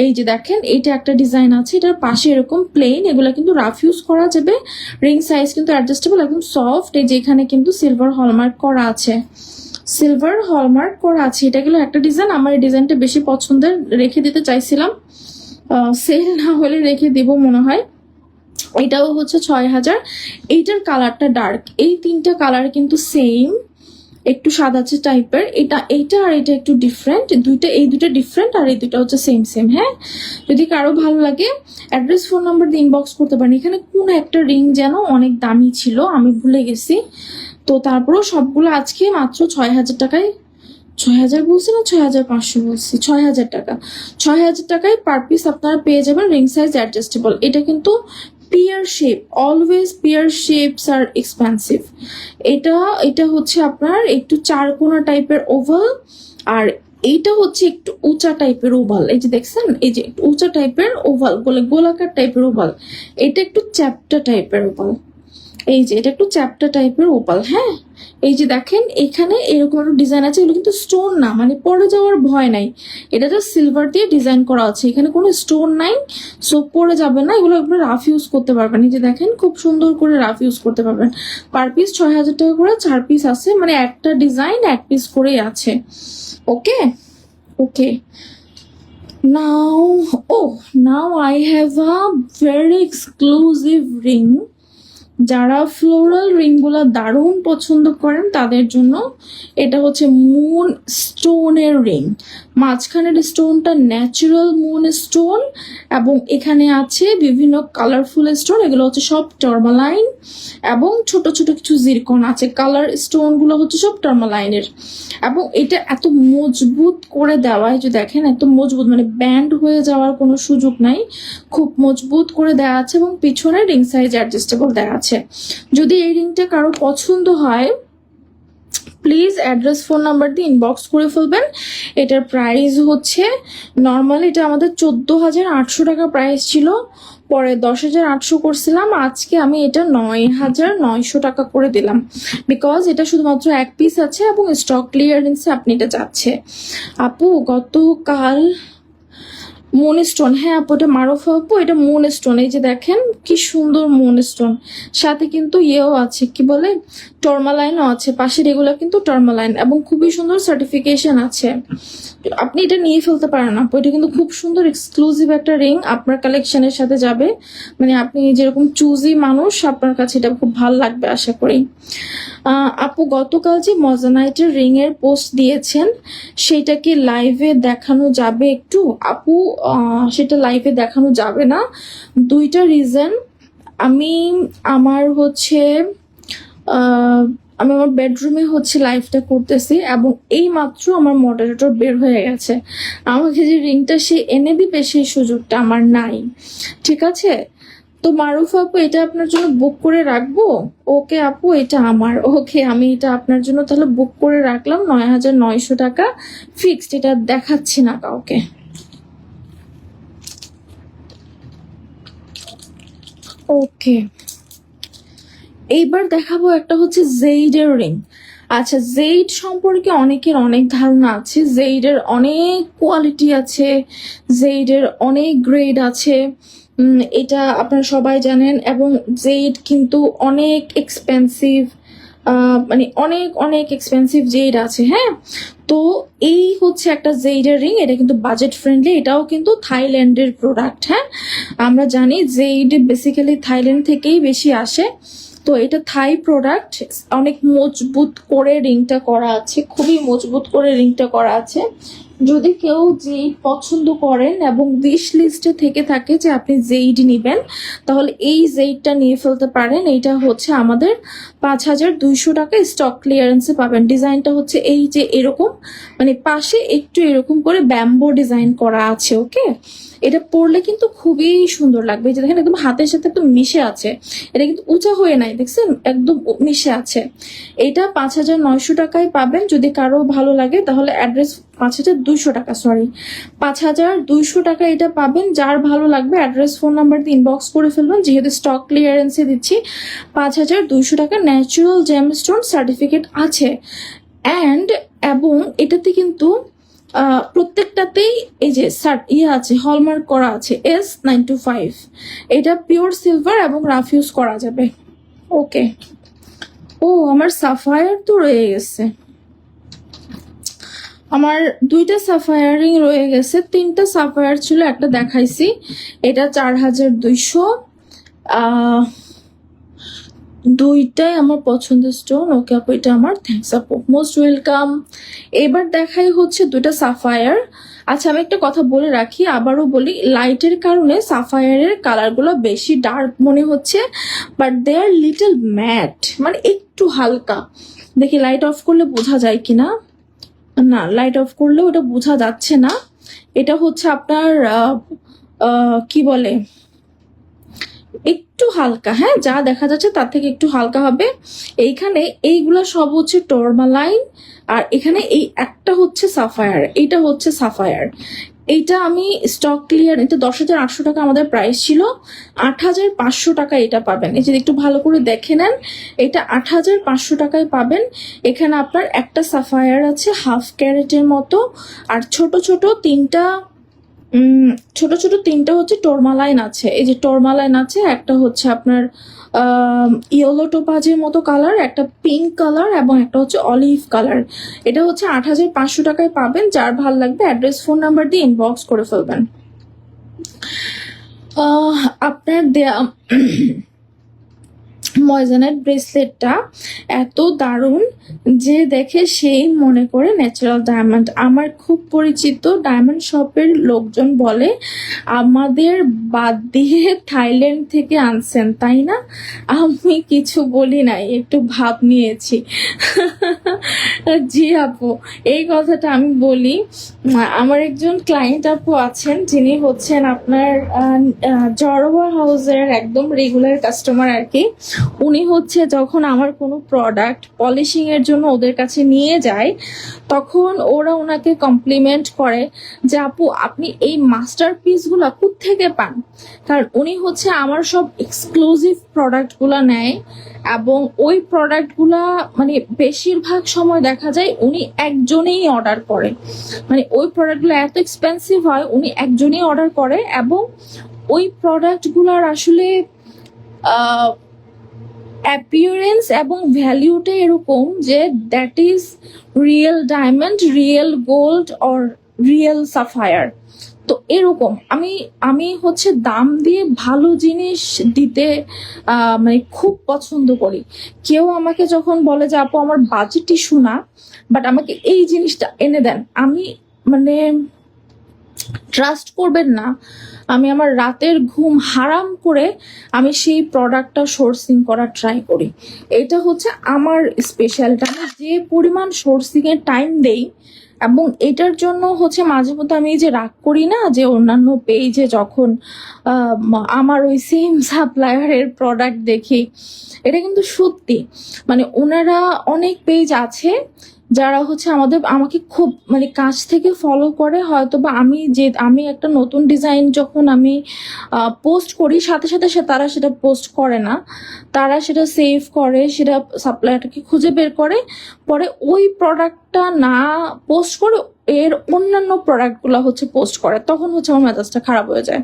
এই যে দেখেন এইটা একটা ডিজাইন আছে, এটার পাশে এরকম প্লেন, এগুলো কিন্তু রাফ ইউজ করা যাবে। রিং সাইজ কিন্তু অ্যাডজাস্টেবল, একদম সফট। এই যে এখানে কিন্তু সিলভার হলমার্ক করা আছে, সিলভার হলমার্ক করা আছে। এটা গেলো একটা ডিজাইন। আমার এই ডিজাইনটা বেশি পছন্দের, রেখে দিতে চাইছিলাম, সেল না হলে রেখে দিব মনে হয়। এটাও হচ্ছে 6,000। এইটার কালারটা ডার্ক, এই 3টা কালার কিন্তু সেম, একটু সাদাচে টাইপের। এইটা আর এটা একটু ডিফারেন্ট, এই দুইটা ডিফারেন্ট, আর এই দুইটা হচ্ছে সেম সেম। হ্যাঁ, যদি কারো ভালো লাগে অ্যাড্রেস ফোন নাম্বার দিয়ে ইনবক্স করতে পারেন। এখানে কোন একটা রিং যেন অনেক দামি ছিল, আমি ভুলে গেছি। তো তারপরেও সবগুলো আজকে মাত্র 6,000 টাকায়, 6,000 বলছি না 6,500 বলছি, 6,000 টাকা। 6,000 টাকায় পার পিস আপনারা পেয়ে যাবেন রিং সাইজ অ্যাডজাস্টেবল। এটা কিন্তু pear shape, always pear shapes আর এক্সপেন্সিভ। এটা হচ্ছে আপনার একটু চারকোনা টাইপের ওভাল, আর এইটা হচ্ছে একটু উঁচা টাইপের ওভাল। এই যে দেখছেন, এই যে একটু উঁচা টাইপের ওভাল, গোলাকার টাইপের ওভাল। এটা একটু চ্যাপ্টা টাইপের ওভাল। এই যে এটা একটু চ্যাপ্টা টাইপের ওপাল। হ্যাঁ, এই যে দেখেন এখানে এরকম একটা ডিজাইন আছে, এগুলো কিন্তু স্টোন না, মানে পড়ে যাওয়ার ভয় নাই। এটা তো সিলভার দিয়ে ডিজাইন করা আছে, এখানে কোনো স্টোন নাই, সো পড়ে যাবে না। এগুলো আপনারা রাফ ইউজ করতে পারবেন। এই যে দেখেন খুব সুন্দর করে রাফ ইউজ করতে পারবেন। পার পিস 6,000 টাকা করে 4 পিস আছে, মানে একটা ডিজাইন 1 পিস করেই আছে। Okay okay, now now I have a very exclusive ring. যারা ফ্লোরাল রিংগুলো দারুণ পছন্দ করেন তাদের জন্য এটা হচ্ছে মুন স্টোনের রিং। মাঝখানের স্টোনটা ন্যাচারাল মুন স্টোন, এবং এখানে আছে বিভিন্ন কালারফুল স্টোন। এগুলো হচ্ছে সব টার্মালাইন, এবং ছোট ছোট কিছু জিরকন আছে। কালার স্টোনগুলো হচ্ছে সব টার্মালাইনের, এবং এটা এত মজবুত করে দেওয়া, যে দেখেন এত মজবুত, মানে ব্যান্ড হয়ে যাওয়ার কোনো সুযোগ নাই, খুব মজবুত করে দেওয়া আছে। এবং পিছনে রিং সাইজ অ্যাডজাস্টেবল দেওয়া আছে। যদি এই রিংটা কারো পছন্দ হয়, প্লিজ অ্যাড্রেস ফোন নাম্বার দিয়ে ইনবক্স করে ফেলবেন। এটার প্রাইস হচ্ছে নর্মালি এটা আমাদের 14,800 টাকা প্রাইস ছিল, পরে 10,800 করছিলাম। আজকে আমি এটা 9,900 টাকা করে দিলাম, বিকজ এটা শুধুমাত্র 1 পিস আছে এবং স্টক ক্লিয়ারেন্সে আপনি এটা যাচ্ছে। আপু গতকাল মুন স্টোন, হ্যাঁ আপু এটা মারুফা আপু, এটা মুন স্টোন। এই যে দেখেন কি সুন্দর মুন স্টোন, সাথে কিন্তু ইয়েও আছে, কি বলে টর্মালাইনও আছে পাশের, এগুলো কিন্তু টর্মালাইন, এবং খুবই সুন্দর সার্টিফিকেশন আছে। আপনি এটা নিয়ে ফেলতে পারেন আপু, এটা কিন্তু খুব সুন্দর এক্সক্লুসিভ একটা রিং, আপনার কালেকশনের সাথে যাবে। মানে আপনি যেরকম চুজি মানুষ, আপনার কাছে এটা খুব ভালো লাগবে আশা করি। আপু গতকাল যে মজানাইটের রিং এর পোস্ট দিয়েছেন, সেটা কি লাইভে দেখানো যাবে একটু? আপু সেটা লাইভে দেখানো যাবে না, 2টা রিজন। আমি আমার বেডরুমে হচ্ছে লাইভটা করতেছি, এবং এই মাত্র আমার মডারেটর বের হয়ে গেছে। আমাকে যে রিংটা সে এনে দিবে সেই সুযোগটা আমার নাই, ঠিক আছে? তো মারুফ আপু এটা আপনার জন্য বুক করে রাখবো। ওকে আপু, এটা আমার, ওকে আমি এটা আপনার জন্য তাহলে বুক করে রাখলাম। 9,900 টাকা ফিক্সড, এটা দেখাচ্ছি না কাউকে। ওকে, এইবার দেখাবো একটা হচ্ছে জেইডের রিং। আচ্ছা, জেইড সম্পর্কে অনেকের অনেক ধারণা আছে, জেইডের অনেক কোয়ালিটি আছে, জেইডের অনেক গ্রেড আছে, এটা আপনারা সবাই জানেন। এবং জেইড কিন্তু অনেক এক্সপেন্সিভ, মানে অনেক অনেক এক্সপেন্সিভ জেড আছে, হ্যাঁ। তো এই হচ্ছে একটা জেডের রিং, এটা কিন্তু বাজেট ফ্রেন্ডলি, এটাও কিন্তু থাইল্যান্ডের প্রোডাক্ট, হ্যাঁ। আমরা জানি জেড বেসিক্যালি থাইল্যান্ড থেকেই বেশি আসে। তো এটা থাই প্রোডাক্ট, অনেক মজবুত করে রিংটা করা আছে, খুবই মজবুত করে রিংটা করা আছে। যদি কেউ জেইড পছন্দ করেন এবং উইশ লিস্টে থেকে থাকে যে আপনি জেইড নিবেন, তাহলে এই জেইডটা নিয়ে ফেলতে পারেন। এইটা হচ্ছে আমাদের 5200 টাকা স্টক ক্লিয়ারেন্সে পাবেন। ডিজাইনটা হচ্ছে এই যে এরকম, মানে পাশে একটু এরকম করে ব্যাম্বো ডিজাইন করা আছে, ওকে। এটা পরলে কিন্তু খুবই সুন্দর লাগবে, এই যে দেখেন একদম হাতের সাথে একদম মিশে আছে, এটা কিন্তু উঁচা হয়ে নাই, দেখছেন একদম মিশে আছে। এটা 5900 টাকায় পাবেন। যদি কারো ভালো লাগে তাহলে অ্যাড্রেস 5200 টাকা, সরি 5200 টাকা এটা পাবেন। যার ভালো লাগবে অ্যাড্রেস ফোন নাম্বার দিয়ে ইনবক্স করে ফেলবেন, যেহেতু স্টক ক্লিয়ারেন্সে দিচ্ছি। 5200 টাকা ন্যাচারাল জেমস্টোন সার্টিফিকেট আছে অ্যান্ড এবং এটাতে কিন্তু প্রত্যেকটাতেই এই যে আছে, হলমার্ক করা আছে S925। এটা পিওর সিলভার এবং রাফ ইউজ করা যাবে, ওকে। ও আমার সাফায়ার তো রয়ে গেছে, আমার 2টা সাফায়ার রিং রয়ে গেছে। 3টা সাফায়ার ছিল, একটা দেখাইছি, এটা 4200। 2টাই আমার পছন্দের স্টোন, ওকে আপু, এটা আমার, থ্যাংকস আপু, মোস্ট ওয়েলকাম। এবার দেখাই হচ্ছে 2টা সাফায়ার। আচ্ছা আমি একটা কথা বলে রাখি, আবারও বলি, লাইটের কারণে সাফায়ারের কালারগুলো বেশি ডার্ক মনে হচ্ছে, but they are little matte, মানে একটু হালকা। দেখি লাইট অফ করলে বোঝা যায় কিনা, না লাইট অফ করলে ওটা বোঝা যাচ্ছে না। এটা হচ্ছে আপনার কি বলে, একটু হালকা, হ্যাঁ, যা দেখা যাচ্ছে তার থেকে একটু হালকা হবে। এইখানে এইগুলা সব হচ্ছে টরমালাইন, আর এখানে এই একটা হচ্ছে সাফায়ার, এইটা হচ্ছে সাফায়ার। এইটা আমি স্টক ক্লিয়ার, এটা 10,800 টাকা আমাদের প্রাইস ছিল, 8,500 টাকা এটা পাবেন। এই যে একটু ভালো করে দেখে নেন, এটা 8,500 টাকায় পাবেন। এখানে আপনার একটা সাফায়ার আছে হাফ ক্যারেটের মতো, আর ছোট ছোট তিনটা হচ্ছে টরমালাইন আছে। এই যে টরমালাইন আছে, একটা হচ্ছে আপনার ইয়েলো টোপাজের মতো কালার, একটা পিঙ্ক কালার এবং একটা হচ্ছে অলিভ কালার। এটা হচ্ছে 8,500 টাকায় পাবেন। যার ভাল লাগবে অ্যাড্রেস ফোন নাম্বার দিয়ে ইনবক্স করে ফেলবেন। আপনার দেয়া ময়জানের ব্রেসলেটটা এত দারুণ যে দেখে সেই মনে করে ন্যাচারাল ডায়মন্ড। আমার খুব পরিচিত ডায়মন্ড শপের লোকজন বলে আমাদের বাদ দিয়ে থাইল্যান্ড থেকে আনছেন, তাই না? আমি কিছু বলি নাই, একটু ভাব নিয়েছি। জি আপু, এই কথাটা আমি বলি। আমার একজন ক্লায়েন্ট আপু আছেন, যিনি হচ্ছেন আপনার জরোয়া হাউসের একদম রেগুলার কাস্টমার আর কি। উনি হচ্ছে যখন আমার কোনো প্রোডাক্ট পলিশিং এর জন্য ওদের কাছে নিয়ে যায়, তখন ওরা ওনাকে কমপ্লিমেন্ট করে যে আপু আপনি এই মাস্টারপিসগুলো কোত্থেকে পান। কারণ উনি হচ্ছে আমার সব এক্সক্লুসিভ প্রোডাক্টগুলো নেয় এবং ওই প্রোডাক্টগুলা মানে বেশিরভাগ সময় দেখা যায় উনি একজনেই অর্ডার করে, মানে ওই প্রোডাক্টগুলো এত এক্সপেন্সিভ হয় উনি একজনই অর্ডার করে। এবং ওই প্রোডাক্টগুলোর আসলে অ্যাপিয়ারেন্স এবং ভ্যালিউটা এরকম যে that is real diamond, real gold or real Sapphire. তো এরকম আমি হচ্ছে দাম দিয়ে ভালো জিনিস দিতে মানে খুব পছন্দ করি। কেউ আমাকে যখন বলে যে আপু আমার বাজেট ইস্যু না, বাট আমাকে এই জিনিসটা এনে দেন, আমি মানে ট্রাস্ট করবেন না, আমি আমার রাতের ঘুম হারাম করে আমি সেই প্রোডাক্টটা সোর্সিং করার ট্রাই করি। এটা হচ্ছে আমার স্পেশালটা, আমি যে পরিমাণ সোর্সিং এর টাইম দেই। এবং এটার জন্য হচ্ছে মাঝে মধ্যে আমি যে রাগ করি না যে অন্যান্য পেজে যখন আমার ওই সেম সাপ্লায়ারের প্রোডাক্ট দেখি, এটা কিন্তু সত্যি, মানে ওনারা অনেক পেজ আছে যারা হচ্ছে আমাকে খুব মানে কাছ থেকে ফলো করে। হয়তো বা আমি একটা নতুন ডিজাইন যখন আমি পোস্ট করি, সাথে সাথে তারা সেটা পোস্ট করে না, তারা সেটা সেভ করে, সেটা সাপ্লায়ারটাকে খুঁজে বের করে, পরে ওই প্রোডাক্টটা না পোস্ট করে এর অন্যান্য প্রোডাক্টগুলো হচ্ছে পোস্ট করে, তখন হচ্ছে আমার মেজাজটা খারাপ হয়ে যায়।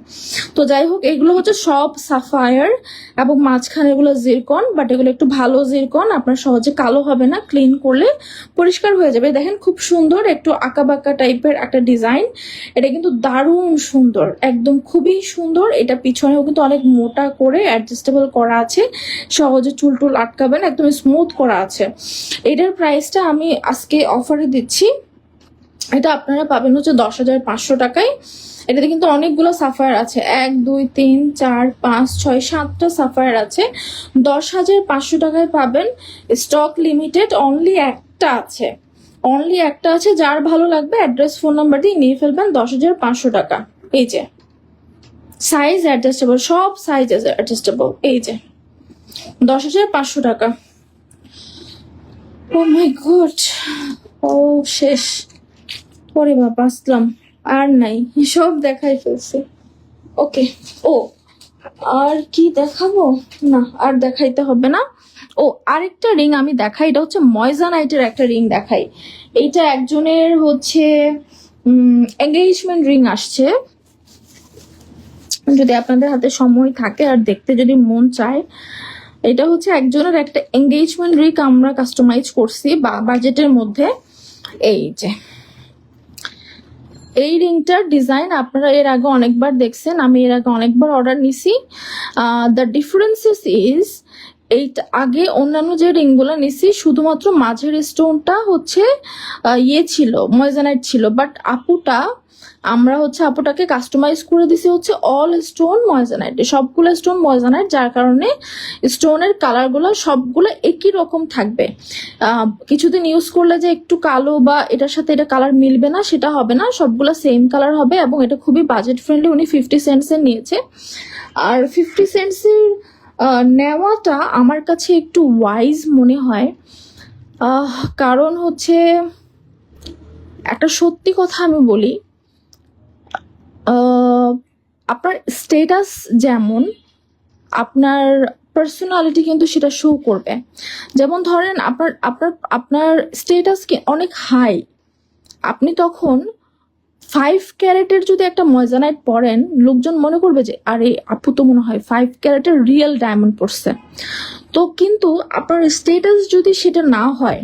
তো যাই হোক, এগুলো হচ্ছে সব সাফায়ার এবং মাঝখানে এগুলো জিরকন, বাট এগুলো একটু ভালো জিরকন, আপনার সহজে কালো হবে না, ক্লিন করলে পরিষ্কার হয়ে যাবে। দেখেন খুব সুন্দর একটু আঁকাবাঁকা টাইপের একটা ডিজাইন, এটা কিন্তু দারুণ সুন্দর, একদম খুবই সুন্দর। এটা পিছনেও কিন্তু অনেক মোটা করে অ্যাডজাস্টেবল করা আছে, সহজে চুল টুল আটকাবে না, একদম স্মুথ করা আছে। এটার প্রাইসটা আমি আজকে অফারে দিচ্ছি, এটা আপনারা পাবেন হচ্ছে 10,500 টাকায়। এটাতে কিন্তু অনেকগুলো সাফায়ার আছে, 1 2 3 4 5 6 7টা সাফায়ার আছে। 10,500 টাকায় পাবেন, স্টক লিমিটেড, অনলি একটা আছে, অনলি একটা আছে। যার ভালো লাগবে অ্যাড্রেস ফোন নাম্বার দিয়ে নিয়ে ফেলবেন। 10,500 টাকা। এই যে সাইজ অ্যাডজাস্টেবল, সব সাইজ অ্যাডজাস্টেবল। এই যে 10,500 টাকা। ও মাই গড, ও শেষ, পরে বাবা আসলাম, আর নাই, সব দেখাই ফেলছে। ওকে, ও আর কি দেখাবো, না আর দেখাইতে হবে না। ও আরেকটা রিং আমি দেখাই, এটা হচ্ছে ময়জানাইটের একটা রিং দেখাই। এইটা একজনের হচ্ছে এঙ্গেজমেন্ট রিং আসছে, যদি আপনাদের হাতে সময় থাকে আর দেখতে যদি মন চায়। এটা হচ্ছে একজনের একটা এঙ্গেজমেন্ট রিং আমরা কাস্টমাইজ করছি বাজেটের মধ্যে। এই যে এই রিংটার ডিজাইন আপনারা এর আগে অনেকবার দেখছেন, আমি এর আগে অনেকবার অর্ডার নিছি। দ্য ডিফারেন্সেস ইজ, এইটা আগে অন্যান্য যে রিংগুলো নিছি শুধুমাত্র মাঝের স্টোনটা হচ্ছে ইয়ে ছিল, ময়জানাইট ছিল, বাট আমরা হচ্ছে আপুটাকে কাস্টমাইজ করে দিছি হচ্ছে অল স্টোন ময়জানাইট, সবগুলো স্টোন ময়জানাইট, যার কারণে স্টোনের কালারগুলো সবগুলো একই রকম থাকবে। কিছুদিন ইউজ করলে যে একটু কালো বা এটার সাথে এটা কালার মিলবে না, সেটা হবে না, সবগুলো সেম কালার হবে। এবং এটা খুবই বাজেট ফ্রেন্ডলি, উনি 50 সেন্টসের নিয়েছে। আর 50 সেন্টসের নেওয়াটা আমার কাছে একটু ওয়াইজ মনে হয়, কারণ হচ্ছে একটা সত্যি কথা আমি বলি, আপনার স্টেটাস যেমন, আপনার পার্সোনালিটি কিন্তু সেটা শো করবে। যেমন ধরেন আপনার আপনার আপনার স্টেটাস কি অনেক হাই, আপনি তখন 5 ক্যারেটের যদি একটা ময়জানাইট পরেন, লোকজন মনে করবে যে আরে আপু তো মনে হয় 5 ক্যারেটের রিয়েল ডায়মন্ড পরছে। তো কিন্তু আপনার স্টেটাস যদি সেটা না হয়,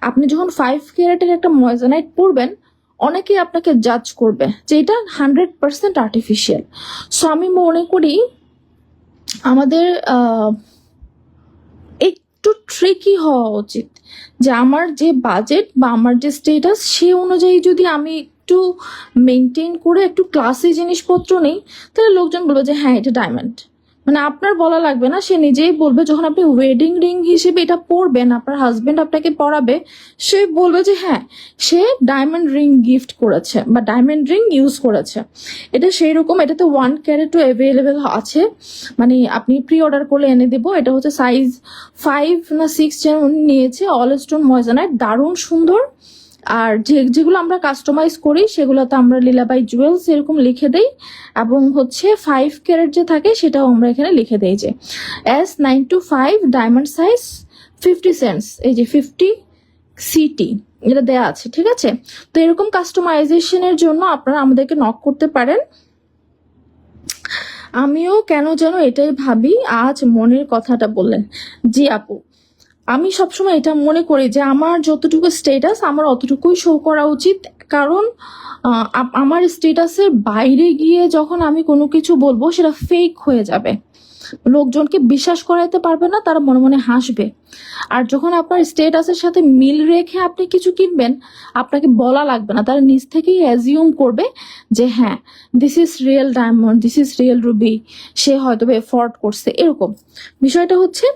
আপনি যখন 5 ক্যারেটের একটা ময়জানাইট পরবেন, অনেকেই আপনাকে জাজ করবে যে এটা 100% আর্টিফিশিয়াল। সো আমি মনে করি আমাদের একটু ট্রিকি হওয়া উচিত, যে আমার যে বাজেট বা আমার যে স্টেটাস সে অনুযায়ী যদি আমি একটু মেনটেন করে একটু ক্লাসি জিনিসপত্র নেই, তাহলে লোকজন বলবে যে হ্যাঁ এটা ডায়মন্ড। মানে আপনার বলা লাগবে না, সে নিজেই বলবে। যখন আপনি ওয়েডিং রিং হিসেবে এটা পরবেন, আপনার হাজবেন্ড আপনাকে পরাবে, সে বলবে যে হ্যাঁ সে ডায়মন্ড রিং গিফট করেছে বা ডায়মন্ড রিং ইউজ করেছে। এটা সেই রকম, এটাতে 1 ক্যারেটও অ্যাভেলেবেল আছে, মানে আপনি প্রি অর্ডার করলে এনে দেবো। এটা হচ্ছে সাইজ 5 না 6 যেন নিয়েছে, অল স্টোন ময়জানাইট, দারুণ সুন্দর। আর যেগুলো আমরা কাস্টমাইজ করি সেগুলোতে আমরা লীলাবাই জুয়েলস এরকম লিখে দেই, এবং হচ্ছে 5 ক্যারেট যে থাকে সেটাও আমরা এখানে লিখে দেই যে S925 ডায়মন্ড সাইজ 50 সেন্টস, এই যে 50 সিটি এটা দেয়া আছে, ঠিক আছে। তো এরকম কাস্টমাইজেশনের জন্য আপনারা আমাদেরকে নক করতে পারেন। আমিও কেন যেন এটাই ভাবি, আজ মনের কথাটা বললেন। জি আপু, আমি সবসময় এটা মনে করি যে আমার যতটুকু স্টেটাস আমার অতটুকুই শো করা উচিত, কারণ আমার স্টেটাসের বাইরে গিয়ে যখন আমি কোনো কিছু বলবো সেটা ফেক হয়ে যাবে, লোকজনকে বিশ্বাস করাইতে পারবে না, তারা মনে মনে হাসবে। আর যখন আপনার স্টেটাসের সাথে মিল রেখে আপনি কিছু কিনবেন, আপনাকে বলা লাগবে না, তারা নিজ থেকেই অ্যাজিউম করবে যে হ্যাঁ this is real diamond, this is real ruby, সে হয়তো এফোর্ট করছে। এরকম বিষয়টা হচ্ছে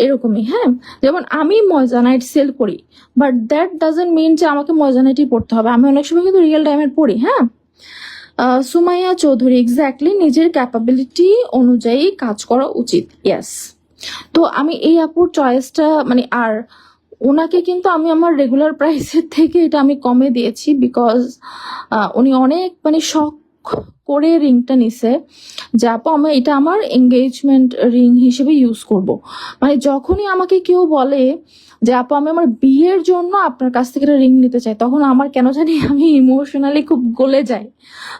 এরকমই। হ্যাঁ, যেমন আমি ময়জানাইট সেল করি, বাট দ্যাট ডাজন্ট মিন যে আমাকে ময়জানাইটই পড়তে হবে, আমি অনেক সময় কিন্তু রিয়েল ডায়মন্ড পড়ি। হ্যাঁ, সুমাইয়া চৌধুরী, এক্স্যাক্টলি নিজের ক্যাপাবিলিটি অনুযায়ী কাজ করা উচিত। ইয়েস, তো আমি এই আপুর চয়েসটা মানে, আর ওনাকে কিন্তু আমি আমার রেগুলার প্রাইসের থেকে এটা আমি কমে দিয়েছি, বিকজ উনি অনেক মানে শখ করে রিংটা নিছে যে আপু আমি এটা আমার এঙ্গেজমেন্ট রিং হিসেবে ইউজ করব। মানে যখনই আমাকে কেউ বলে যে আপু আমি আমার বিয়ের জন্য আপনার কাছ থেকে একটা রিং নিতে চাই, তখন আমার কেন জানি আমি ইমোশনালি খুব গলে যাই।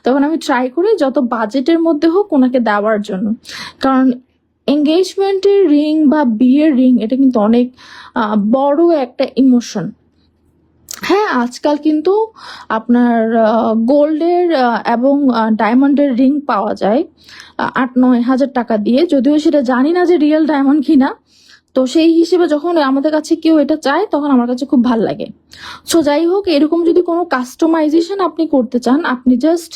তখন আমি ট্রাই করি যত বাজেটের মধ্যে হোক ওনাকে দেওয়ার জন্য, কারণ এঙ্গেজমেন্টের রিং বা বিয়ের রিং এটা কিন্তু অনেক বড় একটা ইমোশন। হ্যাঁ, আজকাল কিন্তু আপনার গোল্ডের এবং ডায়মন্ডের রিং পাওয়া যায় 8-9 হাজার টাকা দিয়ে, যদিও সেটা জানি না যে রিয়েল ডায়মন্ড কিনা। তো সেই হিসেবে যখন আমাদের কাছে কেউ এটা চায় তখন আমার কাছে খুব ভাল লাগে। সো যাই হোক, এরকম যদি কোনো কাস্টমাইজেশন আপনি করতে চান, আপনি জাস্ট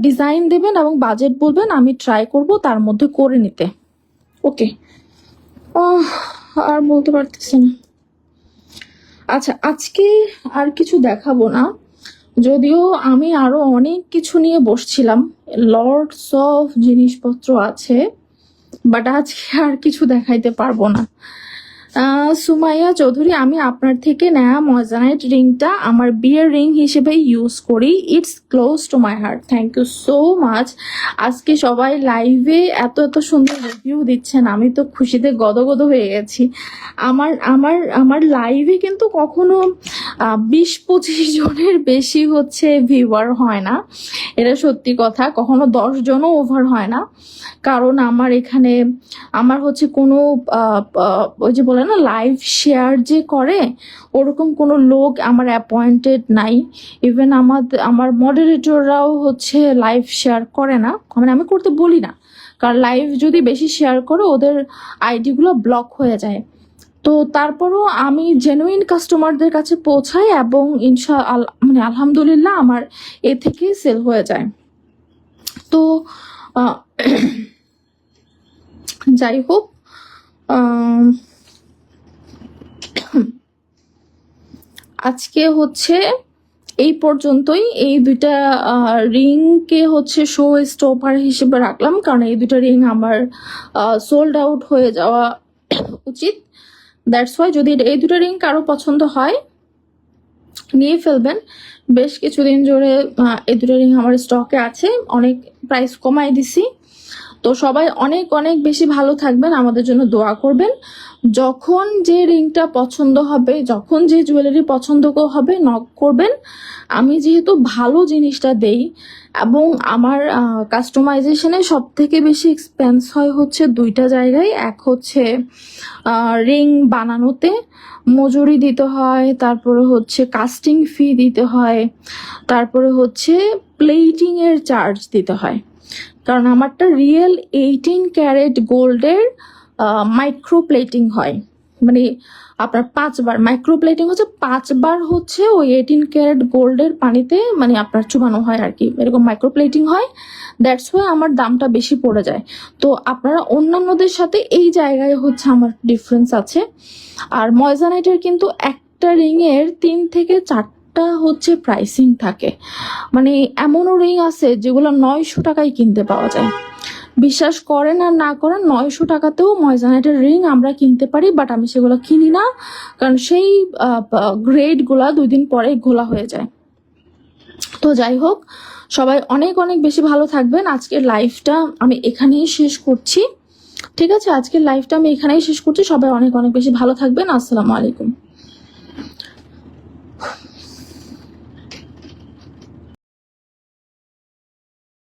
ডিজাইন দেবেন এবং বাজেট বলবেন, আমি ট্রাই করব তার মধ্যে করে নিতে। ওকে, আর বলতে পারতেছি না। আচ্ছা, আজকে আর কিছু দেখাবো না, যদিও আমি আরো অনেক কিছু নিয়ে বসছিলাম, লর্ডস অফ জিনিসপত্র আছে, বাট আজকে আর কিছু দেখাইতে পারবো না। সুমাইয়া চৌধুরী, আমি আপনার থেকে নেওয়া ময়জানাইট রিংটা আমার বিয়ের রিং হিসেবে ইউজ করি, it's close to my heart. Thank you so much. আজকে সবাই লাইভে এত এত সুন্দর রিভিউ দিচ্ছেন, আমি তো খুশিতে গদগদ হয়ে গেছি। আমার আমার আমার লাইভে কিন্তু কখনো 20-25 জনের বেশি হচ্ছে ভিউয়ার হয় না, এটা সত্যি কথা। কখনো 10 জনও ওভার হয় না, কারণ আমার এখানে আমার হচ্ছে কোনো ওই যে বলে না লাইভ শেয়ার যে করে, ওরকম কোনো লোক আমার অ্যাপয়েন্টেড নাই। ইভেন আমার মডারেটররাও হচ্ছে লাইভ শেয়ার করে না, মানে আমি করতে বলি না, কারণ লাইভ যদি বেশি শেয়ার করে ওদের আইডিগুলো ব্লক হয়ে যায়। তো তারপরও আমি জেনুইন কাস্টমারদের কাছে পৌঁছাই এবং মানে আলহামদুলিল্লাহ আমার এ থেকে সেল হয়ে যায়। তো যাই হোক, আজকে হচ্ছে এই পর্যন্তই। এই দুইটা রিংকে হচ্ছে শো স্টপার হিসেবে রাখলাম, কারণ এই দুইটা রিং আমার সোল্ড আউট হয়ে যাওয়া উচিত। দ্যাটস ওয়াই যদি এই দুটো রিং কারো পছন্দ হয় নিয়ে ফেলবেন। বেশ কিছুদিন ধরে এই দুটো রিং আমার স্টকে আছে, অনেক প্রাইস কমাই দিছি। তো সবাই অনেক অনেক বেশি ভালো থাকবেন, আমাদের জন্য দোয়া করবেন। যখন যে রিংটা পছন্দ হবে, যখন যে জুয়েলারি পছন্দ হবে, নক করবেন। আমি যেহেতু ভালো জিনিসটা দেই এবং আমার কাস্টমাইজেশনে সব থেকে বেশি এক্সপেন্স হয় হচ্ছে দুইটা জায়গায়। এক হচ্ছে রিং বানানোতে মজুরি দিতে হয়, তারপরে হচ্ছে কাস্টিং ফি দিতে হয়, তারপরে হচ্ছে প্লেটিং এর চার্জ দিতে হয়। কারণ আমারটা রিয়েল 18 ক্যারেট গোল্ডের মাইক্রো প্লেটিং হয়, মানে আপনার 5 বার মাইক্রো প্লেটিং হচ্ছে, 5 বার হচ্ছে ওই 18 ক্যারেট গোল্ডের পানিতে মানে আপনার চুবানো হয় আর কি, এরকম মাইক্রো প্লেটিং হয়। দ্যাটস ওয়াই আমার দামটা বেশি পড়ে যায়। তো আপনারা অন্যান্যদের সাথে এই জায়গায় হচ্ছে আমার ডিফারেন্স আছে। আর ময়জানাইটের কিন্তু একটা রিং এর 3 থেকে 4টা হচ্ছে প্রাইসিং থাকে, মানে এমনও রিং আছে যেগুলো 900 টাকায় কিনতে পাওয়া যায়। বিশ্বাস করেন আর না করেন, 900 টাকাতেও ময়জানাইটের রিং আমরা কিনতে পারি, বাট আমি সেগুলো কিনি না, কারণ সেই গ্রেডগুলা 2 দিন পরে ঘোলা হয়ে যায়। তো যাই হোক, সবাই অনেক অনেক বেশি ভালো থাকবেন। আজকের লাইভটা আমি এখানেই শেষ করছি, ঠিক আছে? আজকের লাইভটা আমি এখানেই শেষ করছি। সবাই অনেক অনেক বেশি ভালো থাকবেন। আসসালামু আলাইকুম।